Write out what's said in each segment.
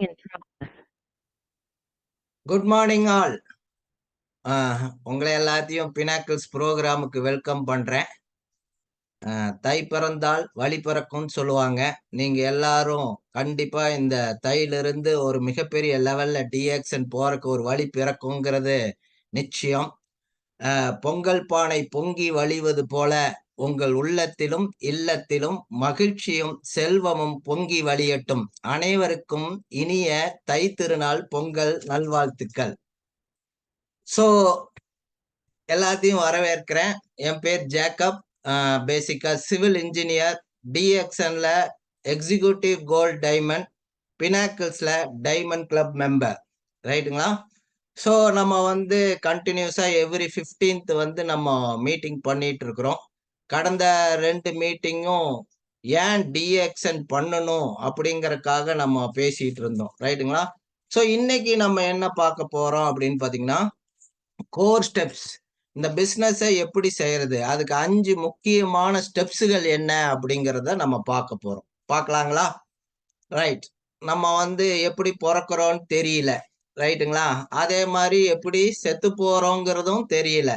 in progress. Good morning all. உங்களை எல்லாத்தையும் பினாக்கிள்ஸ் ப்ரோக்ராமுக்கு வெல்கம் பண்றேன். தை பிறந்தால் வழி பிறக்கும்னு சொல்லுவாங்க. நீங்க எல்லாரும் கண்டிப்பா இந்த தையிலிருந்து ஒரு மிகப்பெரிய லெவல்ல டிஎக்ஷன் போறக்கு ஒரு வழி பிறக்குங்கிறது நிச்சயம். பொங்கல் பானை பொங்கி வழிவது போல உங்கள் உள்ளத்திலும் இல்லத்திலும் மகிழ்ச்சியும் செல்வமும் பொங்கி வழியட்டும். அனைவருக்கும் இனிய தை திருநாள் பொங்கல் நல்வாழ்த்துக்கள். ஸோ எல்லாத்தையும் வரவேற்கிறேன். என் பேர் ஜேக்கப். பேசிக்கா சிவில் இன்ஜினியர், டிஎக்ஷன்ல எக்ஸிக்யூட்டிவ் கோல்ட் டைமண்ட், பினாக்கிள்ஸ்ல டைமண்ட் கிளப் மெம்பர். ரைட்டுங்களா? ஸோ நம்ம வந்து கண்டினியூஸாக எவ்ரி 15th வந்து நம்ம மீட்டிங் பண்ணிட்டு இருக்கிறோம். கடந்த 2 மீட்டிங்கும் ஏன் டிஎக்ஷன் பண்ணணும் அப்படிங்கறக்காக நம்ம பேசிட்டு இருந்தோம். ரைட்டுங்களா? ஸோ இன்னைக்கு நம்ம என்ன பார்க்க போறோம் அப்படின்னு பார்த்தீங்கன்னா, கோர் ஸ்டெப்ஸ். இந்த பிஸ்னஸை எப்படி செய்யறது, அதுக்கு 5 முக்கியமான ஸ்டெப்ஸுகள் என்ன அப்படிங்கிறத நம்ம பார்க்க போறோம். பார்க்கலாங்களா? ரைட். நம்ம வந்து எப்படி பிறக்கிறோம்னு தெரியல. ரைட்டுங்களா? அதே மாதிரி எப்படி செத்து போறோங்கிறதும் தெரியல.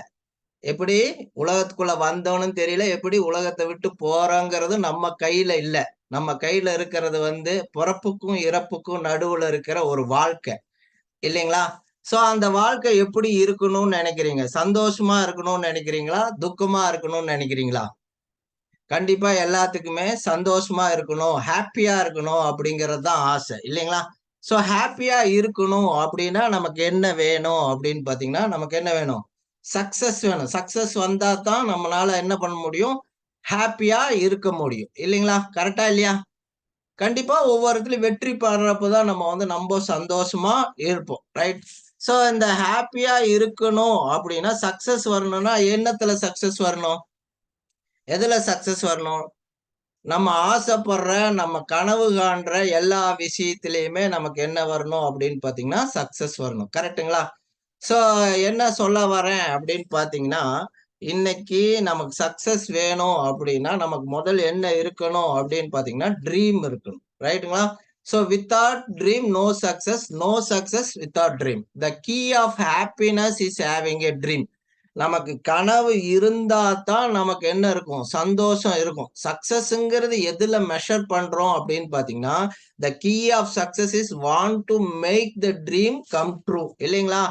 எப்படி உலகத்துக்குள்ள வந்தோன்னு தெரியல. எப்படி உலகத்தை விட்டு போறோங்கிறது நம்ம கையில இல்ல. நம்ம கையில இருக்கிறது வந்து பிறப்புக்கும் இறப்புக்கும் நடுவுல இருக்கிற ஒரு வாழ்க்கை இல்லைங்களா? சோ அந்த வாழ்க்கை எப்படி இருக்கணும்னு நினைக்கிறீங்க? சந்தோஷமா இருக்கணும்னு நினைக்கிறீங்களா, துக்கமா இருக்கணும்னு நினைக்கிறீங்களா? கண்டிப்பா எல்லாத்துக்குமே சந்தோஷமா இருக்கணும், ஹாப்பியா இருக்கணும் அப்படிங்கிறது தான் ஆசை இல்லைங்களா? சோ ஹாப்பியா இருக்கணும் அப்படின்னா நமக்கு என்ன வேணும் அப்படின்னு பாத்தீங்கன்னா, நமக்கு என்ன வேணும்? சக்சஸ் வேணும். சக்சஸ் வந்தா தான் நம்மளால என்ன பண்ண முடியும்? ஹாப்பியா இருக்க முடியும் இல்லைங்களா? கரெக்டா இல்லையா? கண்டிப்பா ஒவ்வொருத்திலும் வெற்றி பெறப்பதான் நம்ம வந்து நம்ம சந்தோஷமா இருப்போம். ரைட்? சோ இந்த ஹாப்பியா இருக்கணும் அப்படின்னா, சக்சஸ் வரணும்னா என்னத்துல சக்சஸ் வரணும்? எதுல சக்சஸ் வரணும்? நம்ம ஆசைப்படுற, நம்ம கனவு காண்ற எல்லா விஷயத்திலயுமே நமக்கு என்ன வரணும் அப்படின்னு பாத்தீங்கன்னா, சக்சஸ் வரணும். கரெக்ட்டுங்களா? சோ என்ன சொல்ல வரேன் அப்படின்னு பாத்தீங்கன்னா, இன்னைக்கு நமக்கு சக்சஸ் வேணும் அப்படின்னா, நமக்கு முதல் என்ன இருக்கணும் அப்படின்னு பாத்தீங்கன்னா, ட்ரீம் இருக்கணும். ரைட்டுங்களா? So without dream no success, no success without dream. The key of happiness is having a dream. நமக்கு கனவு இருந்தா தான் நமக்கு என்ன இருக்கும்? சந்தோஷம் இருக்கும். சக்சஸ்ங்கிறது எதுல மெஷர் பண்றோம் அப்படின்னு பாத்தீங்கன்னா, the key of success is want to make the dream come true இல்லைங்களா?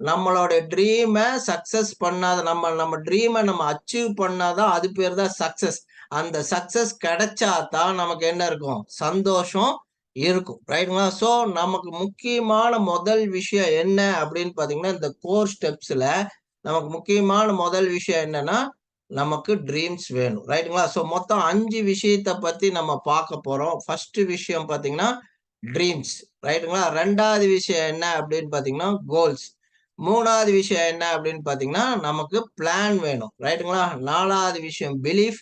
நம்மளோட ட்ரீம சக்சஸ் பண்ணாத, நம்ம ட்ரீம நம்ம அச்சீவ் பண்ணாதான் அது பேர் தான் சக்சஸ். அந்த சக்சஸ் கிடைச்சா தான் நமக்கு என்ன இருக்கும்? சந்தோஷம் இருக்கும். ரைட்டுங்களா? சோ நமக்கு முக்கியமான முதல் விஷயம் என்ன அப்படின்னு பாத்தீங்கன்னா, இந்த கோர் ஸ்டெப்ஸ்ல நமக்கு முக்கியமான முதல் விஷயம் என்னன்னா, நமக்கு ட்ரீம்ஸ் வேணும். ரைட்டுங்களா? சோ மொத்தம் 5 விஷயத்த பத்தி நம்ம பார்க்க போறோம். ஃபர்ஸ்ட் விஷயம் பாத்தீங்கன்னா ட்ரீம்ஸ். ரைட்டுங்களா? 2வது விஷயம் என்ன அப்படின்னு பாத்தீங்கன்னா கோல்ஸ். 3வது விஷயம் என்ன அப்படின்னு பாத்தீங்கன்னா நமக்கு பிளான் வேணும். ரைட்டுங்களா? 4வது விஷயம் பிலீஃப்.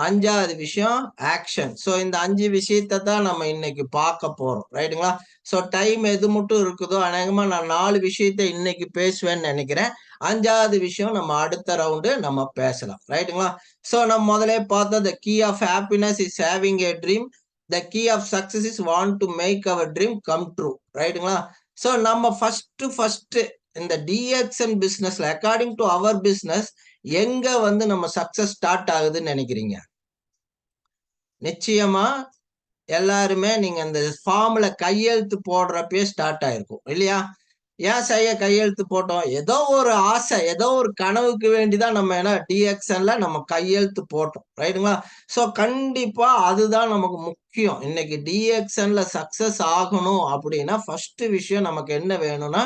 5வது விஷயம் ஆக்ஷன். சோ இந்த 5 விஷயத்த தான் நம்ம இன்னைக்கு பார்க்க போறோம். ரைட்டுங்களா? சோ டைம் எது மட்டும் இருக்குதோ அநேகமா நான் 4 விஷயத்த இன்னைக்கு பேசுவேன்னு நினைக்கிறேன். 5வது விஷயம் நம்ம அடுத்த ரவுண்டு நம்ம பேசலாம். ரைட்டுங்களா? சோ நம்ம முதலே பார்த்தோம், the key of happiness is having a dream. The key of success is want to make our dream come true. ரைட்டுங்களா? சோ நம்ம ஃபர்ஸ்ட் இந்த டிஎக்ஸ்என் பிசினஸ்ல அக்கார்டிங் டு அவர் பிசினஸ் எங்க வந்து நம்ம சக்சஸ் ஸ்டார்ட் ஆகுதுன்னு நினைக்கிறீங்க? நிச்சயமா எல்லாருமே நீங்க இந்த ஃபார்ம்ல கையெழுத்து போடுறப்பயே ஸ்டார்ட் ஆயிருக்கும் இல்லையா? ஏன் செய்ய கையெழுத்து போட்டோம்? ஏதோ ஒரு ஆசை, ஏதோ ஒரு கனவுக்கு வேண்டிதான் நம்ம என்ன டிஎக்ஷன்ல நம்ம கையெழுத்து போட்டோம். ரைட்டுங்களா? சோ கண்டிப்பா அதுதான் நமக்கு முக்கியம். இன்னைக்கு டிஎக்ஷன்ல சக்சஸ் ஆகணும் அப்படின்னா ஃபர்ஸ்ட் விஷயம் நமக்கு என்ன வேணும்னா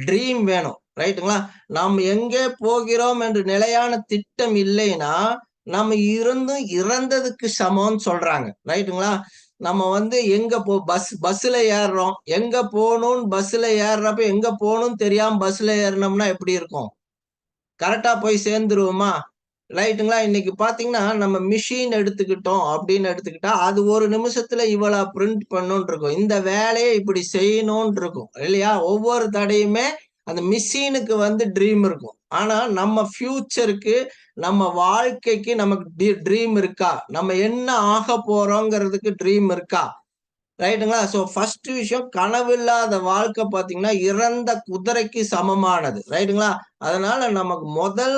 ட்ரீம் வேணும். ரைட்டுங்களா? நாம் எங்கே போகிறோம் என்று நிலையான திட்டம் இல்லைன்னா நம்ம இருந்தும் இறந்ததுக்கு சமம்னு சொல்றாங்க. ரைட்டுங்களா? நம்ம வந்து எங்க பஸ்ல ஏறுறோம், எங்க போகணும்னு பஸ்ல ஏறுறப்ப எங்க போகணும்னு தெரியாம பஸ்ல ஏறினோம்னா எப்படி இருக்கும்? கரெக்டா போய் சேர்ந்துருவோமா? ரைட்டுங்களா? இன்னைக்கு பாத்தீங்கன்னா நம்ம மிஷின் எடுத்துக்கிட்டோம் அப்படின்னு எடுத்துக்கிட்டா அது ஒரு நிமிஷத்துல இவ்வளவு பிரிண்ட் பண்ணும்னு இருக்கும். இந்த வேலையை இப்படி செய்யணும்னு இருக்கும் இல்லையா? ஒவ்வொரு தடையுமே அந்த மிஷினுக்கு வந்து ட்ரீம் இருக்கும். ஆனா நம்ம ஃபியூச்சருக்கு, நம்ம வாழ்க்கைக்கு நமக்கு ட்ரீம் இருக்கா? நம்ம என்ன ஆக போறோங்கிறதுக்கு ட்ரீம் இருக்கா? ரைட்டுங்களா? ஸோ ஃபர்ஸ்ட் விஷயம், கனவில்லாத வாழ்க்கை பார்த்தீங்கன்னா, இறந்த குதிரைக்கு சமமானது. ரைட்டுங்களா? அதனால நமக்கு முதல்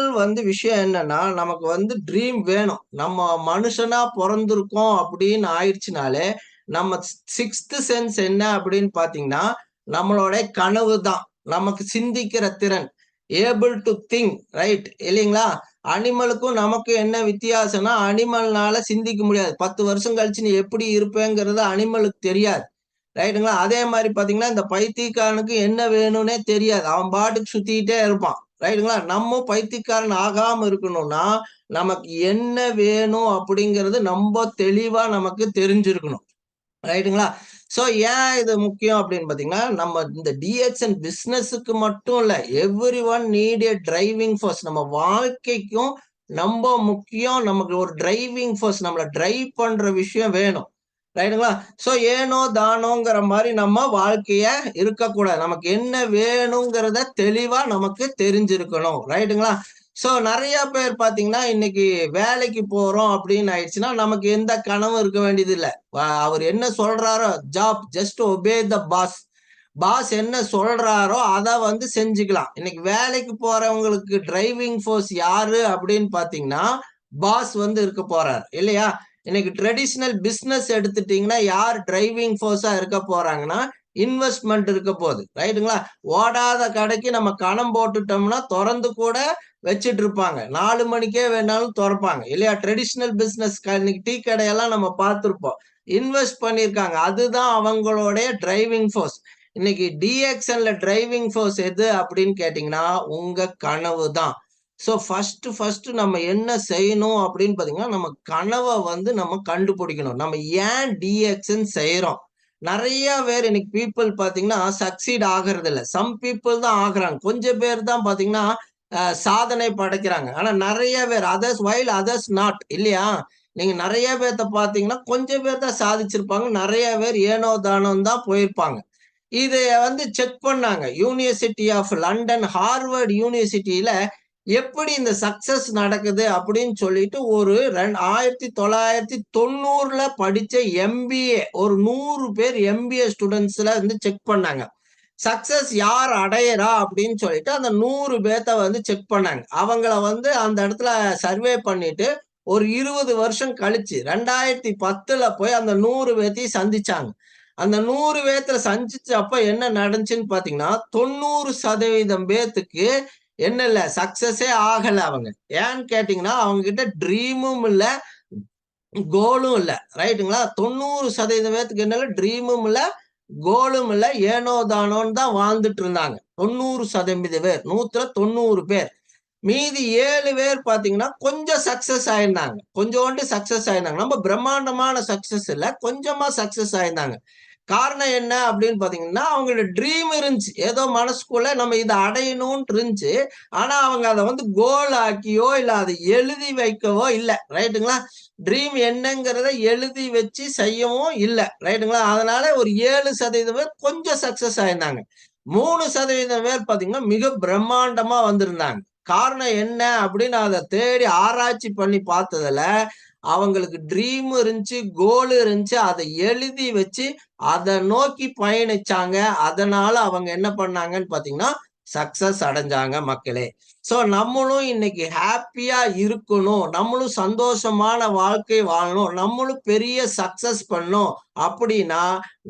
விஷயம் என்னன்னா, நமக்கு ட்ரீம் வேணும். நம்ம மனுஷனா பொறந்திருக்கோம் அப்படின்னு ஆயிடுச்சுனாலே, நம்ம 6த் சென்ஸ் என்ன அப்படின்னு பார்த்தீங்கன்னா, நம்மளுடைய கனவு தான். நமக்கு சிந்திக்கிற திறன். ஏபிள் டூ திங்க், ரைட் இல்லைங்களா? அனிமலுக்கும் நமக்கும் என்ன வித்தியாசம்னா, அனிமல்னால சிந்திக்க முடியாது. 10 வருஷம் கழிச்சு நீ எப்படி இருப்பேங்கிறது அனிமலுக்கு தெரியாது. ரைட்டுங்களா? அதே மாரி பார்த்தீங்கன்னா, இந்த பைத்தியக்காரனுக்கு என்ன வேணும்னே தெரியாது. அவன் பாட்டுக்கு சுத்திக்கிட்டே இருப்பான். ரைட்டுங்களா? நம்ம பைத்தியக்காரன் ஆகாம இருக்கணும்னா, நமக்கு என்ன வேணும் அப்படிங்கிறது தெளிவா நமக்கு தெரிஞ்சிருக்கணும். ரைட்டுங்களா? ஸோ ஏன் இது முக்கியம் அப்படின்னு பார்த்தீங்கன்னா, நம்ம இந்த டிஎக்ஸ்என் பிசினஸ்க்கு மட்டும் இல்ல. Every one need a driving force. நம்ம வாழ்க்கைக்கும் முக்கியம். நமக்கு ஒரு டிரைவிங் ஃபோர்ஸ், நம்மள டிரைவ் பண்ற விஷயம் வேணும். ரைட்டுங்களா? ஸோ ஏனோ தானோங்கிற மாரி நம்ம வாழ்க்கைய இருக்கக்கூடாது. நமக்கு என்ன வேணுங்கிறத தெளிவா நமக்கு தெரிஞ்சிருக்கணும். ரைட்டுங்களா? ஸோ நெறைய பேர் பார்த்தீங்கன்னா, இன்னைக்கு வேலைக்கு போறோம் அப்படின்னு ஆயிடுச்சுன்னா, நமக்கு எந்த கனவும் இருக்க வேண்டியதில்ல. அவர் என்ன சொல்றாரோ, job just obey the boss. Boss என்ன சொல்றாரோ அத செஞ்சுக்கலாம். இன்னைக்கு வேலைக்கு போறவங்களுக்கு டிரைவிங் ஃபோர்ஸ் யாரு அப்படின்னு பார்த்தீங்கன்னா, பாஸ் இருக்க போறாரு. இல்லையா? இன்னைக்கு ட்ரெடிஷனல் பிசினஸ் எடுத்துட்டீங்கன்னா, யார் டிரைவிங் ஃபோர்ஸா இருக்க போறாங்கன்னா, இன்வெஸ்ட்மென்ட் இருக்க போகுது. ரைட்டுங்களா? ஓடாத கடைக்கு நம்ம கணம் போட்டுட்டோம்னா, தொறந்து கூட வச்சுட்டு இருப்பாங்க. 4 மணிக்கே வேணாலும் தொறப்பாங்க. இல்லையா? ட்ரெடிஷனல் பிசினஸ் இன்னைக்கு டீ கடையெல்லாம் நம்ம பார்த்திருப்போம். இன்வெஸ்ட் பண்ணியிருக்காங்க. அதுதான் அவங்களுடைய டிரைவிங் ஃபோர்ஸ். இன்னைக்கு டிஎக்ஸ்எல்ல டிரைவிங் ஃபோர்ஸ் எது அப்படின்னு கேட்டீங்கன்னா, உங்க கனவு தான். ஸோ ஃபர்ஸ்ட் நம்ம என்ன செய்யணும் அப்படின்னு பார்த்தீங்கன்னா, நம்ம கனவ நம்ம கண்டுபிடிக்கணும். நம்ம ஏன் டிஎக்ஸ்ன்னு செய்றோம்? நெறைய பேர் இன்னைக்கு பீப்பிள் பார்த்தீங்கன்னா, சக்சீட் ஆகுறதில்ல. சம் பீப்பிள் தான் ஆகுறாங்க. கொஞ்சம் பேர் தான் பார்த்தீங்கன்னா, சாதனை படைக்கிறாங்க. ஆனா நெறைய பேர் அதர்ஸ் நாட் இல்லையா? நீங்க நெறைய பேத்த பார்த்தீங்கன்னா, கொஞ்சம் பேர் தான் சாதிச்சிருப்பாங்க. நெறைய பேர் ஏனோ தானோன்னு தான் போயிருப்பாங்க. இத செக் பண்ணாங்க. யூனிவர்சிட்டி ஆஃப் லண்டன், ஹார்வர்ட் யூனிவர்சிட்டியில எப்படி இந்த சக்சஸ் நடக்குது அப்படின்னு சொல்லிட்டு ஒரு 1990ல படிச்ச எம்பிஏ ஒரு 100 பேர் எம்பிஏ ஸ்டூடண்ட்ஸ்ல செக் பண்ணாங்க. சக்சஸ் யார் அடையறா அப்படின்னு சொல்லிட்டு அந்த 100 பேத்த செக் பண்ணாங்க. அவங்கள அந்த இடத்துல சர்வே பண்ணிட்டு ஒரு 20 வருஷம் கழிச்சு 2010ல போய் அந்த 100 பேத்தையும் சந்திச்சாங்க. அந்த 100 பேத்துல சந்திச்சப்ப என்ன நடந்துச்சுன்னு பார்த்தீங்கன்னா, 90% பேத்துக்கு என்ன இல்ல, சக்சஸே ஆகல அவங்க. ஏன்னு கேட்டீங்கன்னா, அவங்க கிட்ட ட்ரீமும் இல்ல, கோலும் இல்ல. ரைட்டுங்களா? 90% பேத்துக்கு என்ன இல்ல, ட்ரீமும் இல்ல, கோலும் இல்ல. ஏனோ தானோன்னு தான் வாழ்ந்துட்டு இருந்தாங்க. 90% பேர். 100ல 90 பேர். மீதி 7 பேர் பார்த்தீங்கன்னா, கொஞ்சம் சக்சஸ் ஆயிருந்தாங்க. கொஞ்சோண்டு சக்சஸ் ஆயிருந்தாங்க. ரொம்ப பிரம்மாண்டமான சக்சஸ் இல்ல. கொஞ்சமா சக்சஸ் ஆயிருந்தாங்க. காரணம் என்ன அப்படின்னு பார்த்தீங்கன்னா, அவங்களோட ட்ரீம் இருந்துச்சு. ஏதோ மனசுக்குள்ள நம்ம இத அடையணும்னு இருந்துச்சு. ஆனா அவங்க அத கோல் ஆக்கியோ, இல்ல அத எழுதி வைக்கவோ இல்ல. ரைட்டுங்களா? ட்ரீம் என்னங்கிறத எழுதி வச்சு செய்யவும் இல்ல. ரைட்டுங்களா? அதனால ஒரு 7% பேர் கொஞ்சம் சக்சஸ் ஆயிருந்தாங்க. 3% பேர் பார்த்தீங்கன்னா, மிக பிரம்மாண்டமா வந்திருந்தாங்க. காரணம் என்ன அப்படின்னு அத தேடி ஆராய்ச்சி பண்ணி பார்த்ததுல, அவங்களுக்கு ட்ரீம் இருந்துச்சு, கோல் இருந்துச்சு. அத எழுதி வச்சு அத நோக்கி பயணிச்சாங்க. அதனால அவங்க என்ன பண்ணாங்கன்னு பார்த்தீங்கன்னா, சக்சஸ் அடைஞ்சாங்க மக்களே. ஸோ நம்மளும் இன்னைக்கு ஹேப்பியா இருக்கணும். நம்மளும் சந்தோஷமான வாழ்க்கை வாழணும். நம்மளும் பெரிய சக்சஸ் பண்ணணும் அப்படின்னா,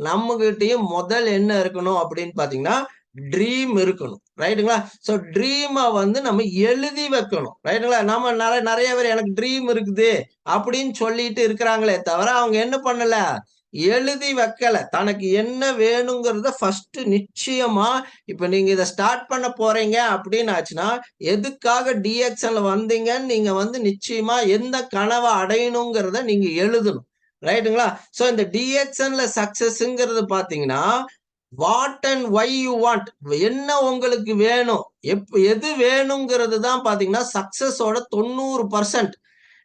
நம்மகிட்டயும் முதல் என்ன இருக்கணும் அப்படின்னு பார்த்தீங்கன்னா, ட்ரீம் இருக்கணும். ரைட்டுங்களா? ஸோ ட்ரீம நம்ம எழுதி வைக்கணும். ரைட்டுங்களா? நம்ம நெறைய பேர் எனக்கு ட்ரீம் இருக்குது அப்படின்னு சொல்லிட்டு இருக்கிறாங்களே தவிர, அவங்க என்ன பண்ணல? எழுதி வைக்கல. தனக்கு என்ன வேணுங்கிறத ஃபர்ஸ்ட் நிச்சயமா இப்ப நீங்க இத ஸ்டார்ட் பண்ண போறீங்க அப்படின்னு ஆச்சுன்னா, எதுக்காக டிஎக்ஸ்எல்ல வந்தீங்கன்னு நீங்க நிச்சயமா எந்த கனவ அடையணுங்கிறத நீங்க எழுதணும். ரைட்டுங்களா? சோ இந்த டிஎக்ஸ்எல்ல சக்சஸ்ங்கிறது பார்த்தீங்கன்னா, what and why you want, என்ன உங்களுக்கு வேணும்? எது வேணுங்கிறது தான் பார்த்தீங்கன்னா, சக்சஸோட 90%.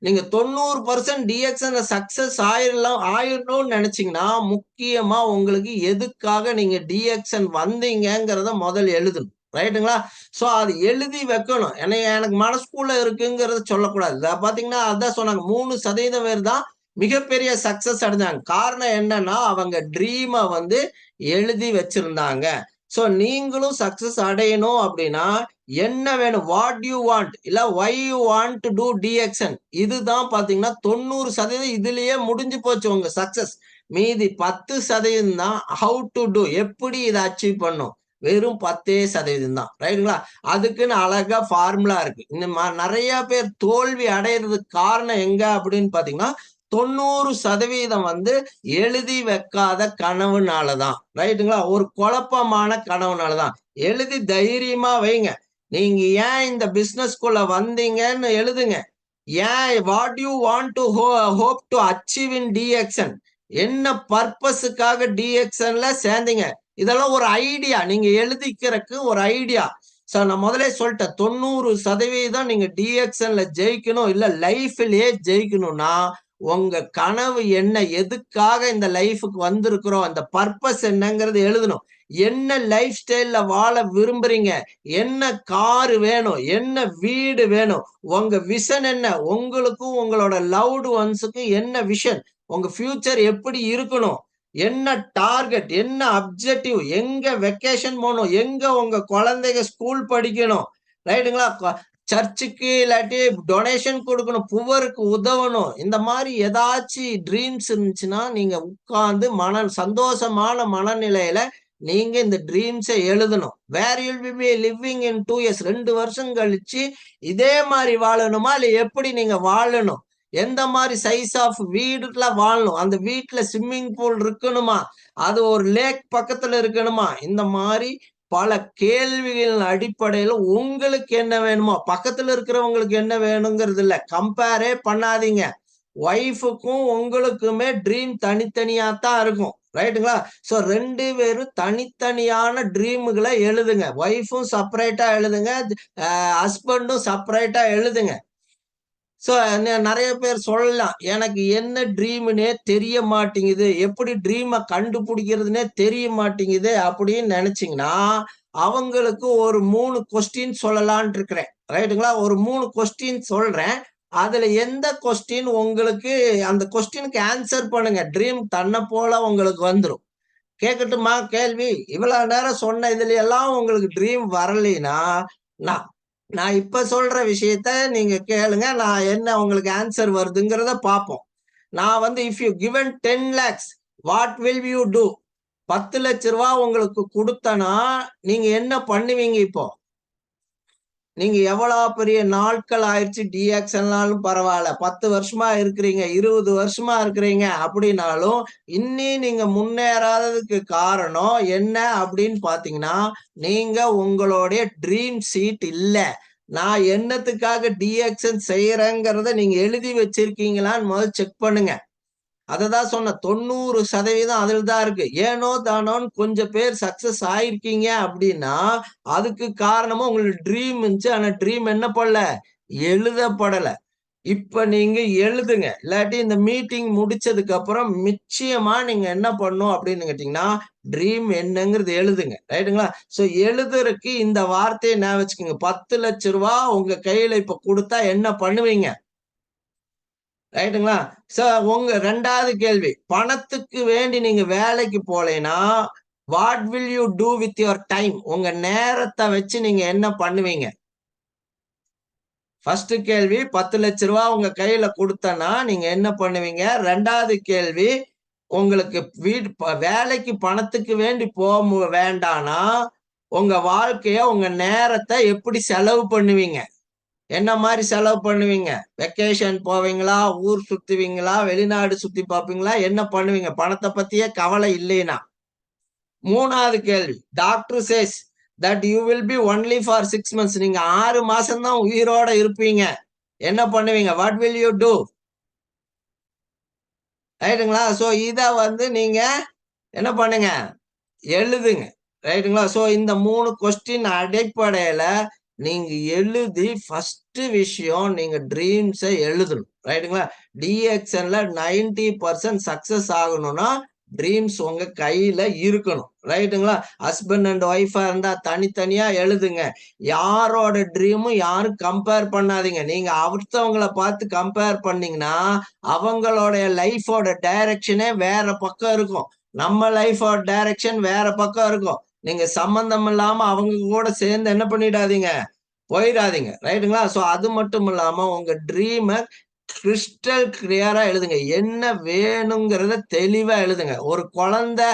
நீங்க 90% டிஎக்ஸ்என்ல சக்சஸ் ஆயிரணும்னு நினைச்சீங்கன்னா, முக்கியமா உங்களுக்கு எதுக்காக நீங்க டிஎக்ஸ்என் வந்தீங்கங்கிறத முதல் எழுதணும். ரைட்டுங்களா? சோ அது எழுதி வைக்கணும். ஏன்னா எனக்கு மனசுக்குள்ள இருக்குங்கிறத சொல்லக்கூடாது. இத பார்த்தீங்கன்னா, அதான் சொன்னாங்க. 3% பேர் தான் மிகப்பெரிய சக்சஸ் அடைஞ்சாங்க. காரணம் என்னன்னா, அவங்க ட்ரீம வந்து எழுதி வச்சிருந்தாங்க. சோ நீங்களும் சக்சஸ் அடையணும் அப்படின்னா, என்ன வேணும்? What you want? இல்ல why you want to do DXN. இதுதான் பார்த்தீங்கன்னா 90% இதுலயே முடிஞ்சு போச்சு உங்க சக்சஸ். மீதி 10% தான் ஹவ் டு டூ. எப்படி இத அச்சீவ் பண்ணும்? வெறும் 10% தான். ரைட்டுங்களா? அதுக்குன்னு அழகா ஃபார்முலா இருக்கு. இந்த நெறைய பேர் தோல்வி அடையறதுக்கு காரணம் எங்க அப்படின்னு பார்த்தீங்கன்னா, 90% வந்து எழுதி வைக்காத கனவுனாலதான். ரைட்டுங்களா? ஒரு குழப்பமான கனவுனாலதான். எழுதி தைரியமா வைங்க. நீங்க ஏன் இந்த பிசினஸ்க்குள்ள வந்தீங்கன்னு எழுதுங்க. ஏன் what you want to hope to achieve in TXN. என்ன பர்பஸுக்காக டிஎக்ஸ்என்ல சேர்ந்தீங்க. இதெல்லாம் ஒரு ஐடியா. நீங்க எழுதிக்கிறக்கு ஒரு ஐடியா. நான் முதலே சொல்லிட்டேன். 90% நீங்க டிஎக்ஸ்என்ல ஜெயிக்கணும், இல்ல லைஃப்லயே ஜெயிக்கணும்னா, உங்க கனவு என்ன? எதுக்காக இந்த லைஃப்க்கு வந்திருக்கிறோம்? அந்த பர்பஸ் என்னங்கிறது எழுதணும். என்ன லைஃப் ஸ்டைல்ல வாழ விரும்புறீங்க? என்ன கார் வேணும்? என்ன வீடு வேணும்? உங்க விஷன் என்ன? உங்களுக்கும் உங்களோட லவ்டு ஒன்ஸுக்கும் என்ன விஷன்? உங்க ஃபியூச்சர் எப்படி இருக்கணும்? என்ன டார்கெட்? என்ன அப்ஜெக்டிவ்? எங்க வெக்கேஷன் போணும்? எங்க உங்க குழந்தைங்க ஸ்கூல் படிக்கணும்? ரைட்டுங்களா? சர்ச்சுக்கு இல்லாட்டி டொனேஷன் கொடுக்கணும், புவருக்கு உதவணும். இந்த மாதிரி ஏதாச்சும் ட்ரீம்ஸ் இருந்துச்சுன்னா, நீங்க உட்கார்ந்து சந்தோஷமான மனநிலையில நீங்க இந்த ட்ரீம்ஸை எழுதணும். Where you'll be living in 2 years. 2 வருஷம் கழிச்சு இதே மாதிரி வாழணுமா? இல்ல எப்படி நீங்க வாழணும்? எந்த மாதிரி சைஸ் ஆஃப் வீடுல வாழணும்? அந்த வீட்டுல ஸ்விம்மிங் பூல் இருக்கணுமா? அது ஒரு லேக் பக்கத்துல இருக்கணுமா? இந்த மாதிரி பல கேள்விகளின் அடிப்படையில உங்களுக்கு என்ன வேணுமோ, பக்கத்துல இருக்கிறவங்களுக்கு என்ன வேணுங்கிறது இல்ல. கம்பேரே பண்ணாதீங்க. ஒய்ஃபுக்கும் உங்களுக்குமே ட்ரீம் தனித்தனியா தான் இருக்கும். ரைட்டுங்களா? 2 பேரும் தனித்தனியான ட்ரீம்கள எழுதுங்க. ஒய்ஃபும் செப்பரேட்டா எழுதுங்க. ஹஸ்பண்டும் செப்பரேட்டா எழுதுங்க. நெறைய பேர் சொல்லலாம். எனக்கு என்ன ட்ரீம்னே தெரிய மாட்டேங்குது. எப்படி ட்ரீம கண்டுபிடிக்கிறதுன்னே தெரிய மாட்டேங்குது அப்படின்னு நெனச்சீங்கன்னா, அவங்களுக்கு ஒரு 3 கொஸ்டின் சொல்லலான்ட்டு இருக்கிறேன். ரைட்டுங்களா? ஒரு 3 கொஸ்டின் சொல்றேன். அதுல எந்த கொஸ்டின் உங்களுக்கு அந்த கொஸ்டினுக்கு ஆன்சர் பண்ணுங்க. ட்ரீம் தன்ன போல உங்களுக்கு வந்துரும். கேட்கட்டுமா கேள்வி? இவ்வளவு நேரம் சொன்ன இதுல எல்லாம் உங்களுக்கு ட்ரீம் வரலைன்னா, நான் நான் இப்ப சொல்ற விஷயத்த நீங்க கேளுங்க. நான் என்ன உங்களுக்கு ஆன்சர் வருதுங்கிறத பார்ப்போம். நான் வந்து if you given 10 lakhs what will you do? 10,00,000 உங்களுக்கு குடுத்தனா, நீங்க என்ன பண்ணுவீங்க இப்போ? நீங்க எவ்வளோ பெரிய நாட்கள் ஆயிருச்சு டிஎக்ஸ்எல்னாலும் பரவாயில்ல. 10 வருஷமா இருக்கிறீங்க, 20 வருஷமா இருக்கிறீங்க அப்படின்னாலும், இன்னி நீங்க முன்னேறாததுக்கு காரணம் என்ன அப்படின்னு பார்த்தீங்கன்னா, நீங்க உங்களுடைய ட்ரீம் சீட் இல்ல. நான் என்னத்துக்காக டிஎக்ஸ்என் செய்யறேங்கிறத நீங்க எழுதி வச்சிருக்கீங்களான்னு முதல்ல செக் பண்ணுங்க. அததான் சொன்னேன். 90% அதில தான் இருக்கு. ஏனோ தானோன்னு கொஞ்சம் பேர் சக்சஸ் ஆயிருக்கீங்க அப்படின்னா, அதுக்கு காரணமா உங்களுக்கு ட்ரீம் இருந்துச்சு. ஆனா ட்ரீம் என்ன பண்ணல? எழுதப்படல. இப்ப நீங்க எழுதுங்க. இல்லாட்டி இந்த மீட்டிங் முடிச்சதுக்கு அப்புறம் நிச்சயமா நீங்க என்ன பண்ணணும் அப்படின்னு கேட்டீங்கன்னா, ட்ரீம் என்னங்கிறது எழுதுங்க. ரைட்டுங்களா? எழுதுறதுக்கு இந்த வார்த்தைய ஞாபகம் வச்சுக்கோங்க. ₹10,00,000 உங்க கையில இப்ப குடுத்தா என்ன பண்ணுவீங்க? ரைட்டுங்களா? உங்க 2வது கேள்வி. பணத்துக்கு வேண்டி நீங்க வேலைக்கு போலேன்னா, what will you do with your time? உங்க நேரத்த வச்சு நீங்க என்ன பண்ணுவீங்க? ஃபர்ஸ்ட் கேள்வி ₹10,00,000 உங்க கையில குடுத்தனா, நீங்க என்ன பண்ணுவீங்க? 2வது கேள்வி, உங்களுக்கு வேலைக்கு பணத்துக்கு வேண்டி வேண்டானா, உங்க வாழ்க்கைய, உங்க நேரத்த எப்படி செலவு பண்ணுவீங்க? என்ன மாரி செலவு பண்ணுவீங்க? வெக்கேஷன் போவீங்களா? ஊர் சுத்துவீங்களா? வெளிநாடு சுத்தி பார்ப்பீங்களா? என்ன பண்ணுவீங்க? பணத்த பத்தியே கவலை இல்லைன்னா. 3வது கேள்வி. Doctor says that you will be only for 6 months. நீங்க 6 மாசம் தான் உயிரோட இருப்பீங்க. என்ன பண்ணுவீங்க? What will you do? ரைட்டுங்களா? இத வந்து நீங்க என்ன பண்ணுங்க? எழுதுங்க. ரைட்டுங்களா? இந்த 3 கொஸ்டின் அடிப்படையில நீங்க எழுதி ஃபர்ஸ்ட் விஷயம் நீங்க ட்ரீம்ஸ எழுதணும். ரைட்டுங்களா? டிஎக்ஸ்என்ல 90% சக்சஸ் ஆகணும்னா, ட்ரீம்ஸ் உங்க கையில இருக்கணும். ரைட்டுங்களா? ஹஸ்பண்ட் அண்ட் ஒய்ஃபா இருந்தா தனித்தனியா எழுதுங்க. யாரோட ட்ரீமும் யாரும் கம்பேர் பண்ணாதீங்க. நீங்க அடுத்தவங்கள பார்த்து கம்பேர் பண்ணீங்கன்னா, அவங்களுடைய லைஃபோட டைரக்ஷனே வேற பக்கம் இருக்கும். நம்ம லைஃபோட டைரக்ஷன் வேற பக்கம் இருக்கும். நீங்க சம்பந்தம் இல்லாம அவங்க கூட சேர்ந்து என்ன பண்ணிடாதீங்க, போயிடாதீங்க. ரைட்டுங்களா? சோ அது மட்டும் இல்லாம உங்க ட்ரீம கிறிஸ்டல் கிளியரா எழுதுங்க. என்ன வேணுங்கிறத தெளிவா எழுதுங்க. ஒரு குழந்தை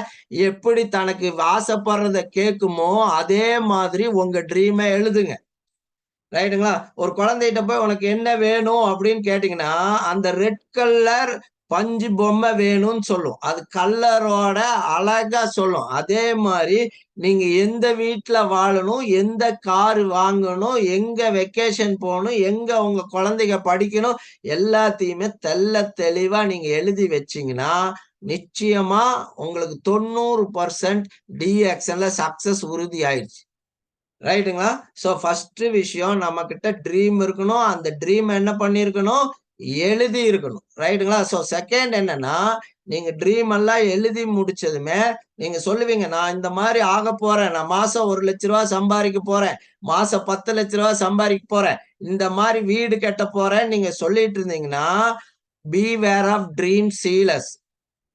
எப்படி தனக்கு ஆசைப்படுறத கேட்குமோ, அதே மாதிரி உங்க ட்ரீம எழுதுங்க. ரைட்டுங்களா? ஒரு குழந்தைகிட்ட போய் உனக்கு என்ன வேணும் அப்படின்னு கேட்டீங்கன்னா, அந்த ரெட் கலர் பஞ்சு பொம்மை வேணும்னு சொல்லும். அது கலரோட அழகா சொல்லும். அதே மாரி நீங்க எந்த வீட்ல வாழணும், எந்த கார் வாங்கணும், எங்க வெக்கேஷன் போணும், எங்க உங்க குழந்தைங்க படிக்கணும், எல்லாத்தையுமே தெளிவா நீங்க எழுதி வச்சீங்கன்னா, நிச்சயமா உங்களுக்கு 90% டிஎக்ஷன்ல சக்சஸ் உறுதி ஆயிடுச்சு. ரைட்டுங்களா? சோ ஃபர்ஸ்ட் விஷயம் நம்மகிட்ட ட்ரீம் இருக்கணும். அந்த ட்ரீம் என்ன பண்ணியிருக்கணும்? எழுதி இருக்கணும். ரைட்டுங்களா? சோ செகண்ட் என்னன்னா, நீங்க ட்ரீம் எல்லாம் எழுதி முடிச்சதுமே, நீங்க சொல்லுவீங்க, "நான் இந்த மாரி ஆகப்போறேன். நான் மாசம் ரூ. 1,00,000 சம்பாரிக்க போறேன். மாசம் ரூ. 10,00,000 சம்பாரிக்க போறேன். இந்த மாரி வீடு கட்டப் போறேன்னு" நீங்க சொல்லிட்டு இருந்தீங்கன்னா, beware of dream stealers.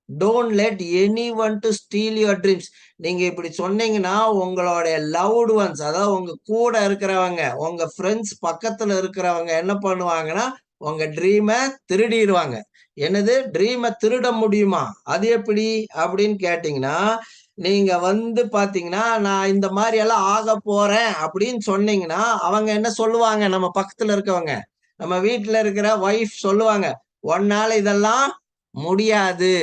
Don't let anyone to steal your dreams. நீங்க இப்படி சொன்னீங்கன்னா, உங்களுடைய லவ்ட் ஒன்ஸ், அதாவது உங்க கூட இருக்கிறவங்க, உங்க ஃப்ரெண்ட்ஸ் பக்கத்துல இருக்கிறவங்க என்ன பண்ணுவாங்கன்னா, உங்க ட்ரீம திருடிருவாங்க. என்னது? ட்ரீம திருட முடியுமா? அது எப்படி? அப்படின்னு கேட்டீங்கன்னா, நீங்க வந்து பாத்தீங்கன்னா, நான் இந்த மாரி எல்லாம் ஆகப் போறேன் அப்படின்னு சொன்னீங்கன்னா, அவங்க என்ன சொல்லுவாங்க, நம்ம பக்கத்துல இருக்கவங்க? நம்ம வீட்ல இருக்கிற ஒய்ஃப் சொல்லுவாங்க, "உன்னால இதெல்லாம் முடியாது.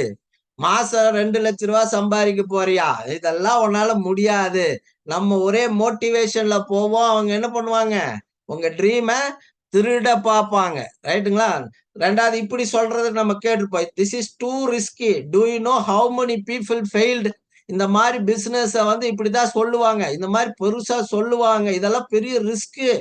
மாசம் ரூ. 2,00,000 சம்பாரிக்க போறியா? இதெல்லாம் உன்னால முடியாது." நம்ம ஒரே மோட்டிவேஷன்ல போவோம். அவங்க என்ன பண்ணுவாங்க? உங்க ட்ரீம திருட பாப்பாங்க. ரைட்டுங்களா? 2வது இப்படி சொல்றது நம்ம கேட்டிருப்போம். "This is too risky. Do you know how many people failed?" இந்த மாரி பிசினஸ வந்து இப்படித்தான் சொல்லுவாங்க. இந்த மாரி பெருசா சொல்லுவாங்க. இதெல்லாம் பெரிய ரிஸ்க்கு.